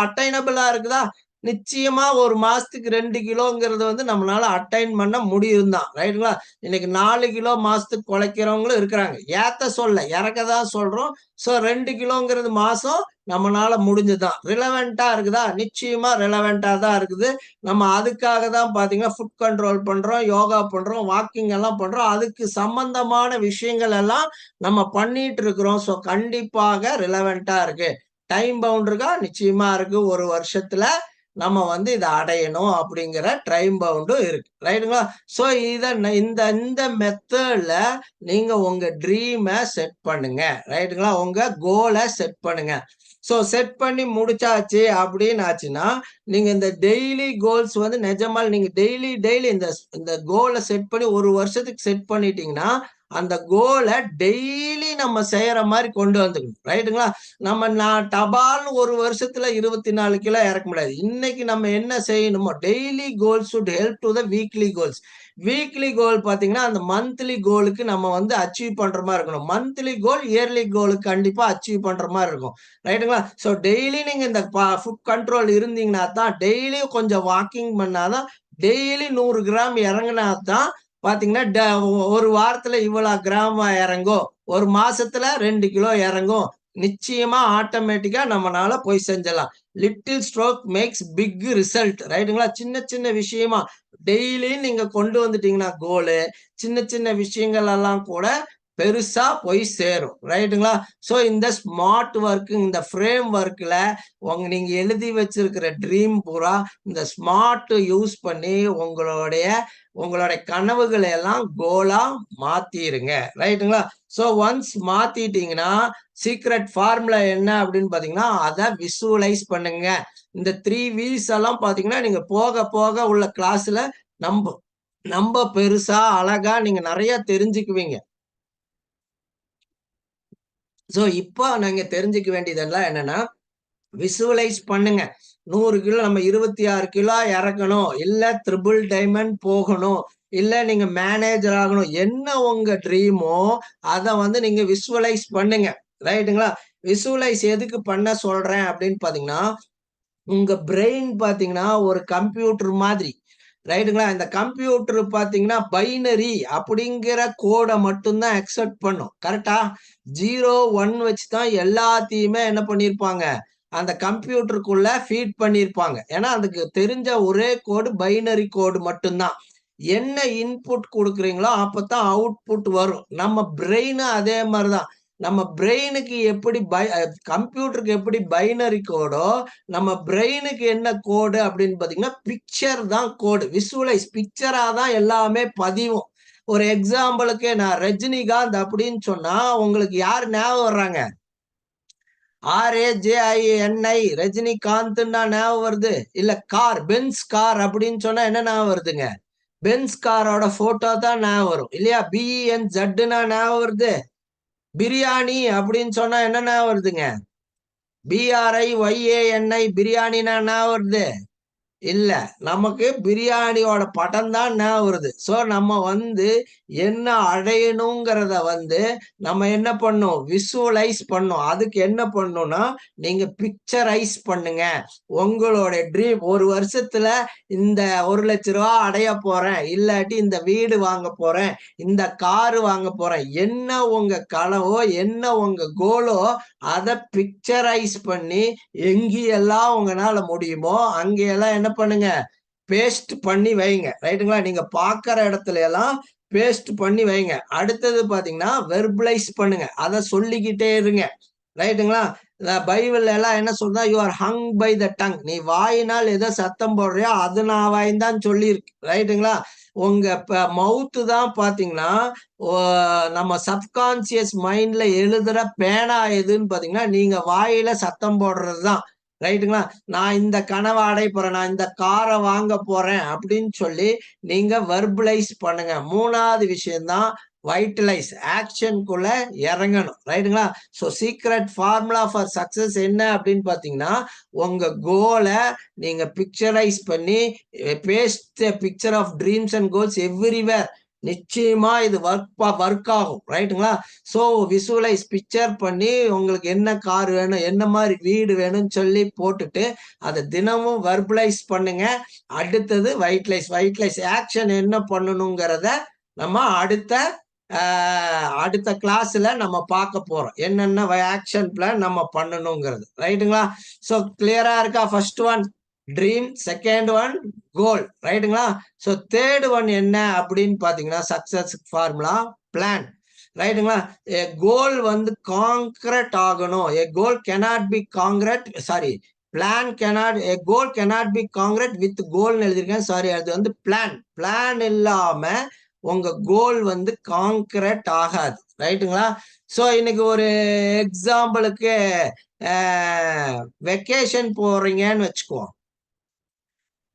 அட்டைனபிளா இருக்குதா? நிச்சயமா ஒரு மாசத்துக்கு 2 கிலோங்கிறது வந்து நம்மளால அட்டைன் பண்ண முடியும் தான். ரைட்டுங்களா? இன்னைக்கு 4 கிலோ மாசத்துக்கு குலைக்கிறவங்களும் இருக்கிறாங்க. ஏத்த சொல்ல, இறக்க தான் சொல்றோம். சோ 2 கிலோங்கிறது மாசம் நம்மனால முடிஞ்சதுதான். ரிலவென்ட்டா இருக்குதா? நிச்சயமா ரிலவென்ட்டா தான் இருக்குது. நம்ம அதுக்காக தான் பார்த்தீங்கன்னா, ஃபுட் கண்ட்ரோல் பண்றோம், யோகா பண்றோம், வாக்கிங் எல்லாம் பண்றோம். அதுக்கு சம்பந்தமான விஷயங்கள் எல்லாம் நம்ம பண்ணிட்டு இருக்கிறோம். சோ கண்டிப்பாக ரிலவென்ட்டா இருக்கு. டைம் பவுண்ட் இருக்கா? நிச்சயமா இருக்கு. 1 வருஷத்துல நம்ம வந்து இத அடையணும் அப்படிங்கிற டைம் பவுண்டும் இருக்கு. ரைட்டுங்களா? சோ இத இந்த இந்த மெத்தட்ல நீங்க உங்க ட்ரீம செட் பண்ணுங்க. ரைட்டுங்களா? உங்க கோல செட் பண்ணுங்க. சோ செட் பண்ணி முடிச்சாச்சு அப்படின்னு ஆச்சுன்னா, நீங்க இந்த டெய்லி கோல்ஸ் வந்து நிஜமா நீங்க டெய்லி இந்த இந்த கோல செட் பண்ணி 1 வருஷத்துக்கு செட் பண்ணிட்டீங்கன்னா, அந்த கோல டெய்லி நம்ம செய்யற மாரி கொண்டு வந்துக்கணும். ரைட்டுங்களா? நான் டபால்னு 1 வருஷத்துல 24 கிலோ இறக்க முடியாது. இன்னைக்கு நம்ம என்ன செய்யணுமோ daily goals should help to the weekly goals. Weekly goal பார்த்தீங்கன்னா, அந்த மந்த்லி கோலுக்கு நம்ம வந்து அச்சீவ் பண்ற மாரி இருக்கணும். மந்த்லி கோல், இயர்லி கோலுக்கு கண்டிப்பா அச்சீவ் பண்ற மாரி இருக்கும். ரைட்டுங்களா? ஸோ டெய்லி நீங்க இந்த ஃபுட் கண்ட்ரோல் இருந்தீங்கன்னா தான், டெய்லியும் கொஞ்சம் வாக்கிங் பண்ணா தான், டெய்லி 100 கிராம் இறங்குனா தான் பார்த்தீங்கன்னா, ஒரு வாரத்துல இவ்வளோ கிராம் இறங்கும். ஒரு மாசத்துல 2 கிலோ இறங்கும். நிச்சயமா ஆட்டோமேட்டிக்கா நம்மனால போய் செஞ்சிடலாம். Little stroke makes big result. ரைட்டுங்களா? சின்ன சின்ன விஷயமா டெய்லி நீங்க கொண்டு வந்துட்டீங்கன்னா கோலு, சின்ன சின்ன விஷயங்கள் எல்லாம் கூட பெருசா போய் சேரும். ரைட்டுங்களா? சோ இந்த ஸ்மார்ட் ஒர்க், இந்த ஃப்ரேம் ஒர்க்ல நீங்க எழுதி வச்சிருக்கிற ட்ரீம் பூரா இந்த ஸ்மார்ட் யூஸ் பண்ணி உங்களுடைய கனவுகளை எல்லாம் கோலா மாத்திருங்க. ரைட்டுங்களா? சோ ஒன்ஸ் மாத்திட்டீங்கன்னா, சீக்ரெட் ஃபார்முலா என்ன அப்படின்னு பாத்தீங்கன்னா, அத விசுவலைஸ் பண்ணுங்க. இந்த 3 வீஸ் எல்லாம் பாத்தீங்கன்னா, நீங்க போக போக உள்ள கிளாஸ்ல நம்ப நம்ப பெருசா, அழகா நீங்க நெறைய தெரிஞ்சுக்குவீங்க. சோ இப்போ நீங்க தெரிஞ்சுக்க வேண்டியதெல்லாம் என்னன்னா, விசுவலைஸ் பண்ணுங்க. 100 கிலோ நம்ம 26 கிலோ இறக்கணும். இல்ல ட்ரிபிள் டைமண்ட் போகணும். இல்ல நீங்க மேனேஜர் ஆகணும். என்ன உங்க ட்ரீமோ, அத வந்து நீங்க விசுவலைஸ் பண்ணுங்க. ரைட்டுங்களா? விசுவலைஸ் எதுக்கு பண்ண சொல்றேன் அப்படின்னு பார்த்தீங்கன்னா, உங்க பிரெயின் பார்த்தீங்கன்னா, ஒரு கம்ப்யூட்டர் மாதிரி. ரைட்டுங்களா? இந்த கம்ப்யூட்டர் பார்த்தீங்கன்னா, பைனரி அப்படிங்கிற கோட மட்டும் தான் அக்செப்ட் பண்ணும். கரெக்ட்டா? 0, 1 வச்சு தான் எல்லாத்தையுமே என்ன பண்ணியிருப்பாங்க, அந்த கம்ப்யூட்டருக்குள்ள ஃபீட் பண்ணியிருப்பாங்க. ஏன்னா, அதுக்கு தெரிஞ்ச ஒரே கோடு பைனரி கோடு மட்டும் தான். என்ன இன்புட் கொடுக்குறீங்களோ அப்பதான் அவுட்புட் வரும். நம்ம பிரெயின் அதே மாதிரிதான். நம்ம பிரெயினுக்கு எப்படி கம்ப்யூட்டருக்கு எப்படி பைனரி கோடோ, நம்ம பிரெயினுக்கு என்ன கோடு அப்படின்னு பாத்தீங்கன்னா பிக்சர் தான் கோடு. விசுவலைஸ் பிக்சரா தான் எல்லாமே பதிவும். ஒரு எக்ஸாம்பிளுக்கு நான் ரஜினிகாந்த் அப்படின்னு சொன்னா உங்களுக்கு யார் ஞாபகம் வர்றாங்க? RAJINI ரஜினிகாந்த் ஞாபகம் வருது. இல்ல கார், பென்ஸ் கார் அப்படின்னு சொன்னா என்ன ஞாபகம் வருதுங்க? பென்ஸ் காரோட போட்டோ தான் ஞாபகம் வரும் இல்லையா? BENZன்னா ஞாபகம் வருது. பிரியாணி அப்படின்னு சொன்னா என்ன ஞாபகம் வருதுங்க? BRIYANI பிரியாணினா ஞாபகம் வருது இல்ல. நமக்கு பிரியாணியோட படம் தான் ஞாபகம் வருது. சோ நம்ம என்ன அடையணுங்கிறத நம்ம என்ன பண்ணும்? விசுவலைஸ் பண்ணும். அதுக்கு என்ன பண்ணும்னா நீங்க பிக்சரைஸ் பண்ணுங்க. உங்களோட ட்ரீம் ஒரு வருஷத்துல இந்த 1,00,000 ரூபாய் அடைய போறேன், இல்லாட்டி இந்த வீடு வாங்க போறேன், இந்த காரு வாங்க போறேன். என்ன உங்க கனவோ, என்ன உங்க கோலோ அதை பிக்சரைஸ் பண்ணி எங்கெல்லாம் உங்களால முடியுமோ அங்கெல்லாம் என்ன பண்ணுங்க? பேஸ்ட் பண்ணி வைங்க. ரைட்டுங்களா? நீங்க பாக்குற இடத்துல எல்லாம் பேஸ்ட் பண்ணி வைங்க. அடுத்தது பாத்தீங்கன்னா வெர்பலைஸ் பண்ணுங்க. அதை சொல்லிக்கிட்டே இருங்க. ரைட்டுங்களா? பைபிள்ல எல்லாம் என்ன சொல்றா? You are hung by the tongue. நீ வாயினால் எதை சத்தம் போடுறியோ அது நான் வாய்ந்தான் சொல்லியிருக்கு. ரைட்டுங்களா? உங்க மவுத்து தான் பாத்தீங்கன்னா நம்ம சப்கான்சியஸ் மைண்ட்ல எழுதுற பேனா எதுன்னு பாத்தீங்கன்னா நீங்க வாயில சத்தம் போடுறதுதான். ரைட்டுங்களா? நான் இந்த கனவை அடைய போறேன், நான் இந்த காரை வாங்க போறேன் அப்படின்னு சொல்லி நீங்க வெர்பலைஸ் பண்ணுங்க. 3வது விஷயம்தான் வைட்டலைஸ். ஆக்ஷனுக்குள்ள இறங்கணும். ரைட்டுங்களா? So secret formula for success என்ன அப்படின்னு பாத்தீங்கன்னா உங்க கோலை நீங்க பிக்சரைஸ் பண்ணி paste picture of dreams and goals everywhere. நிச்சயமா இது ஒர்க் ஆகும். ரைட்டுங்களா? சோ விசுவலைஸ் பிக்சர் பண்ணி உங்களுக்கு என்ன கார் வேணும், என்ன மாதிரி வீடு வேணும்னு சொல்லி போட்டுட்டு அதை தினமும் வெர்பலைஸ் பண்ணுங்க. அடுத்தது வைட்லைஸ் ஆக்ஷன் என்ன பண்ணணுங்கிறத நம்ம அடுத்த கிளாஸ்ல நம்ம பார்க்க போறோம். என்னென்ன ஆக்ஷன் பிளான் நம்ம பண்ணணுங்கிறது. ரைட்டுங்களா? சோ கிளியரா இருக்கா? First one dream, second one goal. ரைட்டுங்களா? சோ தேர்ட் ஒன் என்ன அப்படின்னு பாத்தீங்கன்னா சக்சஸ் ஃபார்முலா பிளான். ரைட்டுங்களா? ஏ கோல் கான்கிரீட் ஆகணும். A goal cannot be concrete, sorry, plan cannot, a goal cannot be concrete with goal எழுதிருக்கேன், சாரி. அது பிளான் இல்லாம உங்க கோல் கான்கிரீட் ஆகாது. ரைட்டுங்களா? சோ இன்னைக்கு ஒரு எக்ஸாம்பிளுக்கு வெக்கேஷன் போறீங்கன்னு வச்சுக்குவோம்.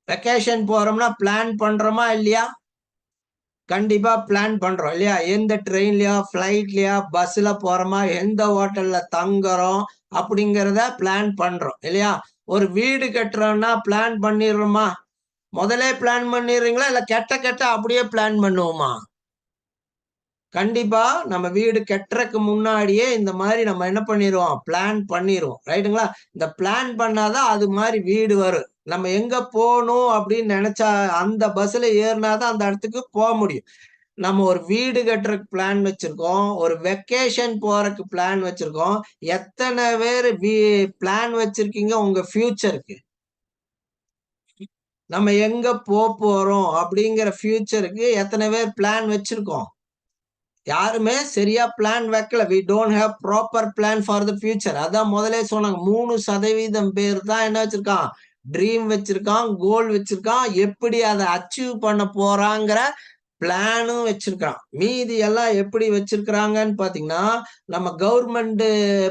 வெக்கேஷன் போறோம்னா பிளான் பண்றோமா இல்லையா? கண்டிப்பா பிளான் பண்றோம் இல்லையா? எந்த ட்ரெயின்லயா, பிளைட்லயா, பஸ்ல போறோமா, எந்த ஹோட்டல்ல தங்குறோம் அப்படிங்கிறத பிளான் பண்றோம் இல்லையா? ஒரு வீடு கட்டுறோம்னா பிளான் பண்ணிடுறோமா? முதலே பிளான் பண்ணிடுறீங்களா இல்ல கெட்ட அப்படியே பிளான் பண்ணுவோமா? கண்டிப்பா நம்ம வீடு கட்டுறதுக்கு முன்னாடியே இந்த மாதிரி நம்ம என்ன பண்ணிடுவோம்? பிளான் பண்ணிடுவோம். ரைட்டுங்களா? இந்த பிளான் பண்ணாதான் அது மாதிரி வீடு வரும். நம்ம எங்க போகணும் அப்படின்னு நினைச்சா அந்த பஸ்ல ஏறினாதான் அந்த இடத்துக்கு போக முடியும். நம்ம ஒரு வீடு கட்டுறதுக்கு பிளான் வச்சிருக்கோம், ஒரு வெக்கேஷன் போறதுக்கு பிளான் வச்சிருக்கோம். எத்தனை பேர் பிளான் வச்சிருக்கீங்க உங்க ஃபியூச்சருக்கு? நம்ம எங்க போறோம் அப்படிங்கிற ஃபியூச்சருக்கு எத்தனை பேர் பிளான் வச்சிருக்கோம்? யாருமே சரியா பிளான் வைக்கல. We don't have proper plan for the future. அதான் முதலே சொன்னாங்க. 3% பேர் தான் என்ன வச்சிருக்கான்? ட்ரீம் வச்சிருக்கான், கோல் வச்சிருக்கான், எப்படி அதை அச்சீவ் பண்ண போறாங்கிற பிளானும் வச்சிருக்கான். மீதி எல்லாம் எப்படி வச்சிருக்கிறாங்கன்னு பாத்தீங்கன்னா நம்ம கவர்மெண்ட்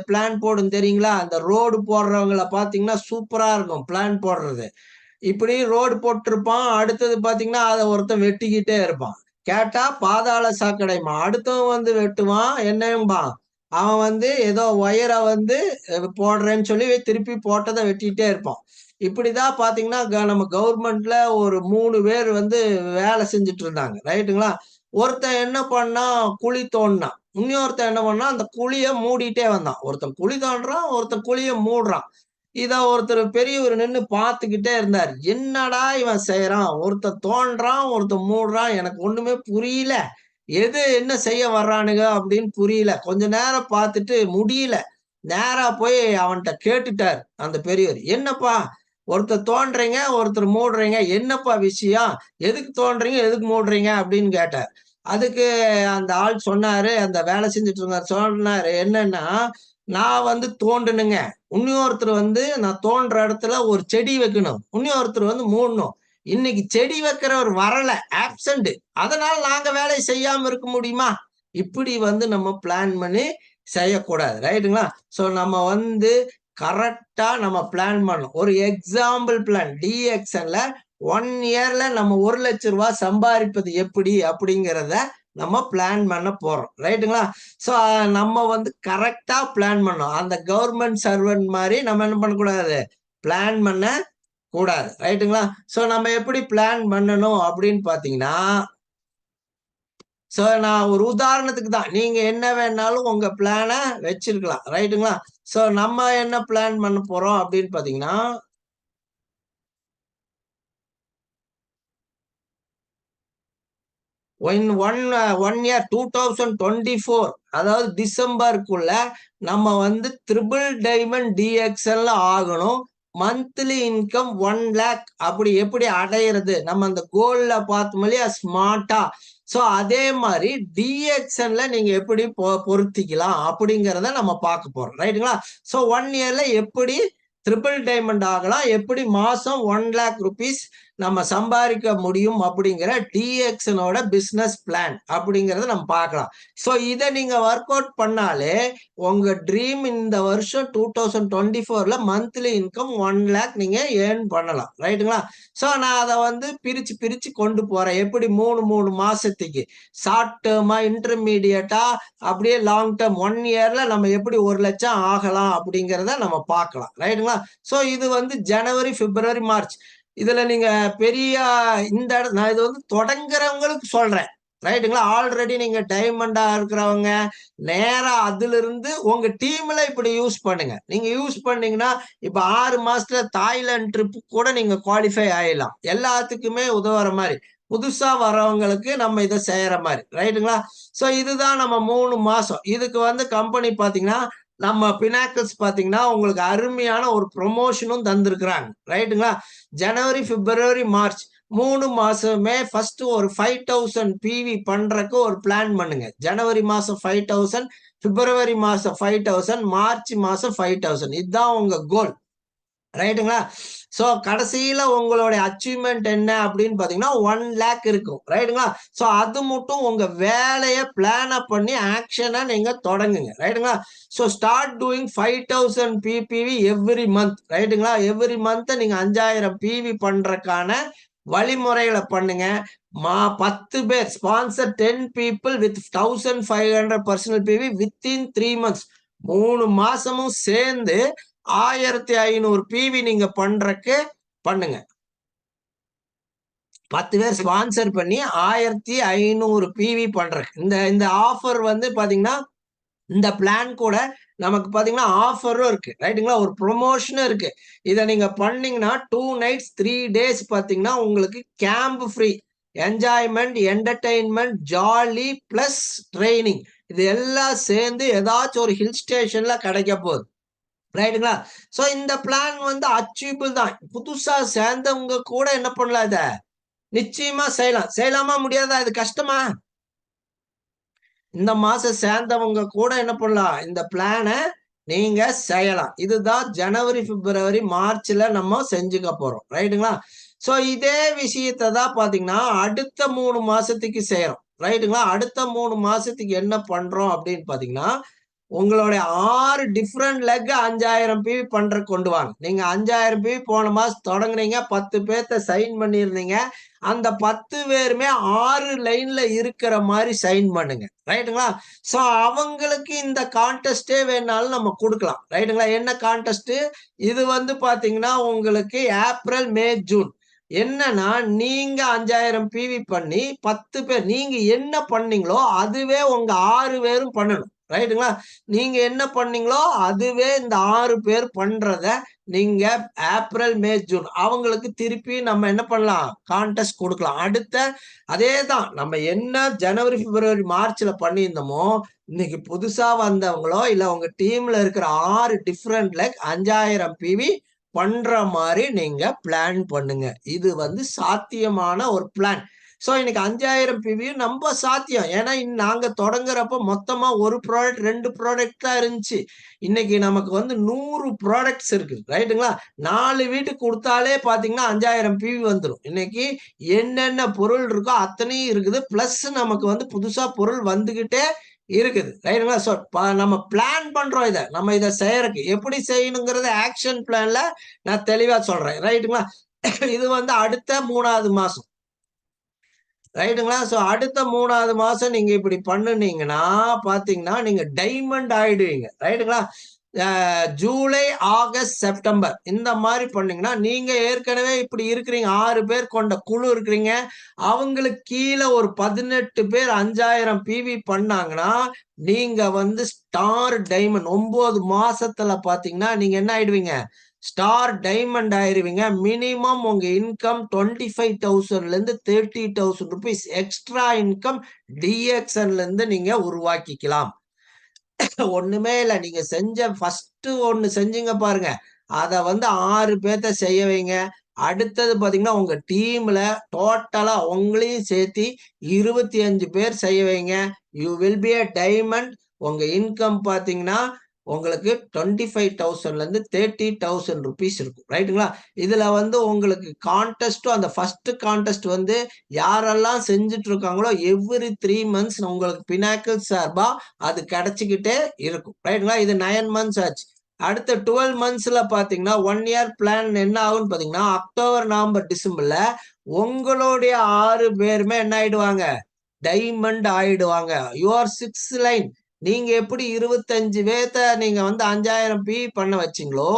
பிளான் போடும் தெரியுங்களா? அந்த ரோடு போடுறவங்கள பாத்தீங்கன்னா சூப்பரா இருக்கும் பிளான் போடுறது. இப்படி ரோடு போட்டிருப்பான், அடுத்தது பாத்தீங்கன்னா அதை ஒருத்தன் வெட்டிக்கிட்டே இருப்பான். கேட்டா பாதாள சாக்கடைமா. அடுத்தவன் வெட்டுவான், என்னம்பா அவன் ஏதோ ஒயரை போடுறேன்னு சொல்லி திருப்பி போட்டதை வெட்டிட்டே இருப்பான். இப்படிதான் பாத்தீங்கன்னா நம்ம கவர்மெண்ட்ல ஒரு 3 பேர் வேலை செஞ்சுட்டு இருந்தாங்க. ரைட்டுங்களா? ஒருத்தன் என்ன பண்ணா, குழி தோண்டினான். இன்னொருத்தன் என்ன பண்ணா, அந்த குழிய மூடிட்டே வந்தான். ஒருத்தன் குழி தோண்டுறான், ஒருத்தன் குழிய மூடுறான். இத ஒருத்தர் பெரியவர் நின்னு பார்த்துக்கிட்டே இருந்தார். என்னடா இவன் செய்யறான்? ஒருத்தன் தோன்றான், ஒருத்தன் மூடுறான். எனக்கு ஒண்ணுமே புரியல. என்ன செய்ய வர்றானுங்க அப்படின்னு புரியல. கொஞ்ச நேரம் பார்த்துட்டு முடியல. நேரா போய் அவன்கிட்ட கேட்டுட்டார் அந்த பெரியவர். என்னப்பா ஒருத்தர் தோன்றீங்க, ஒருத்தர் மூடுறீங்க. என்னப்பா விஷயம்? எதுக்கு தோன்றீங்க, எதுக்கு மூடுறீங்க அப்படின்னு கேட்டார். அதுக்கு அந்த ஆள் சொன்னாரு, அந்த வேலை செஞ்சுட்டு இருந்தார் சொன்னாரு என்னன்னா, நான் வந்து தோண்டணுங்க. இன்னொருத்தர் வந்து நான் தோன்ற இடத்துல ஒரு செடி வைக்கணும். இன்னொருத்தர் வந்து மூடணும். இன்னைக்கு செடி வைக்கிறவர் வரல, ஆப்சென்ட். அதனால நாங்க வேலையை செய்யாம இருக்க முடியுமா? இப்படி வந்து நம்ம பிளான் பண்ணி செய்யக்கூடாது. ரைட்டுங்களா? சோ நம்ம வந்து கரெக்டா நம்ம பிளான் பண்ணணும். ஒரு எக்ஸாம்பிள் பிளான் டிஎக்ஸ்என்ல 1 இயர்ல நம்ம 1,00,000 சம்பாதிப்பது எப்படி அப்படிங்கிறத நம்ம பிளான் பண்ண போறோம். ரைட்டுங்களா? சோ நம்ம வந்து கரெக்டா பிளான் பண்ணணும். அந்த கவர்மெண்ட் சர்வன்ட் மாதிரி நம்ம என்ன பண்ணக்கூடாது, பிளான் பண்ண கூடாது. ரைட்டுங்களா? சோ நம்ம எப்படி பிளான் பண்ணணும் அப்படின்னு பாத்தீங்கன்னா, சோ நான் ஒரு உதாரணத்துக்கு தான், நீங்க என்ன வேணாலும் உங்க பிளான வச்சிருக்கலாம். ரைட்டுங்களா? சோ நம்ம என்ன பிளான் பண்ண போறோம் அப்படின்னு பாத்தீங்கன்னா, ஒன் இயர் 2024, அதாவது டிசம்பருக்குள்ள நம்ம வந்து ட்ரிபிள் டைமண்ட் டிஎக்ஸ்எல் ஆகணும். மந்த்லி இன்கம் 1 lakh அப்படி எப்படி அடையிறது, நம்ம அந்த கோல்ல பார்த்தோம் இல்லையா ஸ்மார்ட்டா. சோ அதே மாதிரி டிஎக்ஸ்என்ல நீங்க எப்படி பொருத்திக்கலாம் அப்படிங்கிறத நம்ம பார்க்க போறோம். ரைட்டுங்களா? சோ 1 இயர்ல எப்படி ட்ரிபிள் டைமண்ட் ஆகலாம், எப்படி மாசம் 1 lakh rupees நம்ம சம்பாதிக்க முடியும் அப்படிங்கிற டிஎக்ஸ்னோட பிசினஸ் பிளான் அப்படிங்கறத நம்ம பார்க்கலாம். சோ இதை நீங்க ஒர்க் அவுட் பண்ணாலே உங்க ட்ரீம் இந்த வருஷம் 2024ல மந்த்லி இன்கம் 1 lakh நீங்க ஏர்ன் பண்ணலாம். ரைட்டுங்களா? சோ நான் அதை வந்து பிரிச்சு பிரிச்சு கொண்டு போறேன். எப்படி 3 மாசத்துக்கு ஷார்ட் டேர்மா, இன்டர்மீடியட்டா, அப்படியே லாங் டேர்ம் 1 இயர்ல நம்ம எப்படி 1 லட்சம் ஆகலாம் அப்படிங்கிறத நம்ம பார்க்கலாம். ரைட்டுங்களா? சோ இது வந்து ஜனவரி, பிப்ரவரி, மார்ச். இதுல நீங்க பெரிய நான் இது வந்து தொடங்குறவங்களுக்கு சொல்றேன். ரைட்டுங்களா? ஆல்ரெடி நீங்க டைமண்டா இருக்கிறவங்க நேரா அதுல இருந்து உங்க டீம்ல இப்படி யூஸ் பண்ணுங்க. நீங்க யூஸ் பண்ணீங்கன்னா இப்ப 6 மாசத்துல தாய்லாந்து ட்ரிப் கூட நீங்க குவாலிஃபை ஆயிடலாம். எல்லாத்துக்குமே உதவுற மாதிரி, புதுசா வர்றவங்களுக்கு நம்ம இதை செய்யற மாதிரி. ரைட்டுங்களா? சோ இதுதான் நம்ம 3 மாசம். இதுக்கு வந்து கம்பெனி பாத்தீங்கன்னா, நம்ம பினாக்கிள்ஸ் பாத்தீங்கன்னா உங்களுக்கு அருமையான ஒரு ப்ரொமோஷனும் தந்திருக்கிறாங்க. ரைட்டுங்களா? ஜனவரி, பிப்ரவரி, மார்ச் 3 மாசமே ஃபர்ஸ்ட் ஒரு 5,000 பிவி பண்றதுக்கு ஒரு பிளான் பண்ணுங்க. ஜனவரி மாசம் 5,000, பிப்ரவரி மாசம் 5,000, மார்ச் மாசம் 5,000. இதுதான் உங்க கோல். ரைட்டுங்களா? சோ கடைசியில உங்களுடைய அச்சீவ்மெண்ட் என்ன அப்படின்னு பாத்தீங்கன்னா 1 lakh இருக்கும். ரைட்டுங்களா? சோ அது மட்டும் உங்க வேலையை பிளான் பண்ணி ஆக்ஷனை நீங்க தொடங்குங்க. ரைட்டுங்களா? So start doing 5,000 PBV every month. ரைட்டுங்களா? எவ்ரி மந்த் நீங்க 5,000 பிவி பண்றதுக்கான வழிமுறைகளை பண்ணுங்க. 10 பேர் sponsor 10 people with 1,500 personal PV within 3 months. 3 மாசமும் சேர்ந்து 1,500 பிவி நீங்க பண்றக்கு பண்ணுங்க. 10 பேர் ஸ்பான்சர் பண்ணி 1,500 பிவி பண்றக்கு. இந்த ஆஃபர் வந்து பாத்தீங்கன்னா, இந்த பிளான் கூட நமக்கு பாத்தீங்கன்னா ஆஃபரும் இருக்கு. ரைட்டுங்களா? ஒரு ப்ரொமோஷனும் இருக்கு. இதை நீங்க பண்ணீங்கன்னா 2 nights 3 days பாத்தீங்கன்னா உங்களுக்கு camp free, enjoyment, entertainment, jolly plus training. இது எல்லாம் சேர்ந்து ஏதாச்சும் ஒரு ஹில் ஸ்டேஷன்ல கிடைக்க போகுது. ரைட்டுங்களா? சோ இந்த பிளான் வந்து அச்சீவபிள் தான். புதுசா சேர்ந்தவங்க கூட என்ன பண்ணலாம், இத நிச்சயமா செய்யலாம். செய்யலாமா, முடியாதா? இது கஷ்டமா? இந்த மாசம் சேர்ந்தவங்க கூட என்ன பண்ணலாம், இந்த பிளான நீங்க செய்யலாம். இதுதான் ஜனவரி, பிப்ரவரி, மார்ச்ல நம்ம செஞ்சுக்க போறோம். ரைட்டுங்களா? சோ இதே விஷயத்தை தான் பாத்தீங்கன்னா அடுத்த 3 மாசத்துக்கு செய்யறோம். ரைட்டுங்களா? அடுத்த 3 மாசத்துக்கு என்ன பண்றோம் அப்படின்னு பாத்தீங்கன்னா, உங்களுடைய 6 டிஃபரெண்ட் லெக் 5,000 பிவி பண்ற கொண்டு வாங்க. நீங்க 5,000 பிவி போன மாசம் தொடங்குனீங்க, 10 பேர்த்த சைன் பண்ணியிருந்தீங்க. அந்த 10 பேருமே 6 லைன்ல இருக்கிற மாதிரி சைன் பண்ணுங்க. ரைட்டுங்களா? சோ அவங்களுக்கு இந்த கான்டெஸ்டே வேணாலும் நம்ம கொடுக்கலாம். ரைட்டுங்களா? என்ன கான்டெஸ்ட் இது வந்து பாத்தீங்கன்னா உங்களுக்கு ஏப்ரல், மே, ஜூன். என்னன்னா நீங்க 5,000 பிவி பண்ணி 10 பேர் நீங்க என்ன பண்ணீங்களோ அதுவே உங்க 6 பேரும் பண்ணணும். ரைட்டுங்களா? நீங்க என்ன பண்ணீங்களோ அதுவே இந்த 6 பேர் பண்றத நீங்க ஏப்ரல், மே, ஜூன் அவங்களுக்கு திருப்பி நம்ம என்ன பண்ணலாம், கான்டெஸ்ட் கொடுக்கலாம். அடுத்த அதேதான் நம்ம என்ன ஜனவரி, பிப்ரவரி, மார்ச்ல பண்ணியிருந்தோமோ இன்னைக்கு புதுசா வந்தவங்களோ இல்ல உங்க டீம்ல இருக்கிற 6 டிஃபரெண்ட் லைக் 5,000 பிவி பண்ற மாதிரி நீங்க பிளான் பண்ணுங்க. இது வந்து சாத்தியமான ஒரு பிளான். சோ இன்னைக்கு 5000 PV நம்ம சாத்தியம். ஏன்னா நாங்க தொடங்குறப்ப மொத்தமா 1 ப்ராடக்ட் 2 ப்ராடக்ட் தான் இருந்துச்சு. இன்னைக்கு நமக்கு வந்து 100 ப்ராடக்ட்ஸ் இருக்கு. ரைட்டுங்களா? 4 வீட்டுக்கு குடுத்தாலே பார்த்தீங்கன்னா 5000 PV வந்துரும். இன்னைக்கு என்னென்ன பொருள் இருக்கோ அத்தனையும் இருக்குது. பிளஸ் நமக்கு வந்து புதுசா பொருள் வந்துகிட்டே இருக்குது. ரைட்டுங்களா? சோ நம்ம பிளான் பண்றோம் இத. நம்ம இத செய்யறக்கு. எப்படி செய்யணுங்கிறத ஆக்ஷன் பிளான்ல நான் தெளிவா சொல்றேன். ரைட்டுங்களா? இது வந்து அடுத்த 3வது மாசம். ரைட்டுங்களா? சோ அடுத்த 3வது மாசம் நீங்க இப்படி பண்ணுனீங்கன்னா, பார்த்தீங்கன்னா, நீங்க டைமண்ட் ஆயிடுவீங்க. ரைட்டுங்களா? ஜூலை, ஆகஸ்ட், செப்டம்பர் இந்த மாரி பண்ணீங்கன்னா, நீங்க ஏற்கனவே இப்படி இருக்கிறீங்க. 6 பேர் கொண்ட குழு இருக்கிறீங்க. அவங்களுக்கு கீழ ஒரு 18 பேர் 5000 PV பண்ணாங்கன்னா, நீங்க வந்து ஸ்டார் டைமண்ட் 9 மாசத்துல பார்த்தீங்கன்னா, நீங்க என்ன ஆயிடுவீங்க? ஸ்டார் டைமண்ட் ஆயிருவீங்க. மினிமம் உங்க இன்கம் 25,000ல இருந்து 30,000 ரூபீஸ் எக்ஸ்ட்ரா இன்கம் டிஎக்ஸ்என்ல இருந்து நீங்க உருவாக்கிக்கலாம். ஒண்ணுமே இல்ல. நீங்க செஞ்ச ஃபர்ஸ்ட் ஒண்ணு செஞ்சீங்க பாருங்க. அத வந்து 6 பேத்த செய்ய வைங்க. அடுத்தது பார்த்தீங்கன்னா, உங்க டீம்ல டோட்டலா உங்களையும் சேர்த்தி 25 பேர் செய்ய வைங்க. You will B a diamond. உங்க இன்கம் பார்த்தீங்கன்னா, உங்களுக்கு 25,000ல இருந்து 30,000 ரூபீஸ் இருக்கும். ரைட்டுங்களா? இதுல வந்து உங்களுக்கு கான்டெஸ்டும் அந்த ஃபர்ஸ்ட் கான்டெஸ்ட் வந்து யாரெல்லாம் செஞ்சுட்டு இருக்காங்களோ, எவ்ரி 3 மந்த்ஸ் உங்களுக்கு பினாக்கிள் சார்பா அது கிடைச்சுக்கிட்டே இருக்கும். ரைட்டுங்களா? இது 9 மந்த்ஸ் ஆச்சு. அடுத்த 12 மந்த்ஸ்ல பாத்தீங்கன்னா 1 இயர் பிளான் என்ன ஆகும்னு பாத்தீங்கன்னா, அக்டோபர், நவம்பர், டிசம்பர்ல உங்களுடைய 6 பேருமே என்ன ஆயிடுவாங்க? டைமண்ட் ஆயிடுவாங்க. Your 6 line. நீங்க எப்படி 25 பேத்த நீங்க வந்து 5000 PV பண்ண வச்சீங்களோ,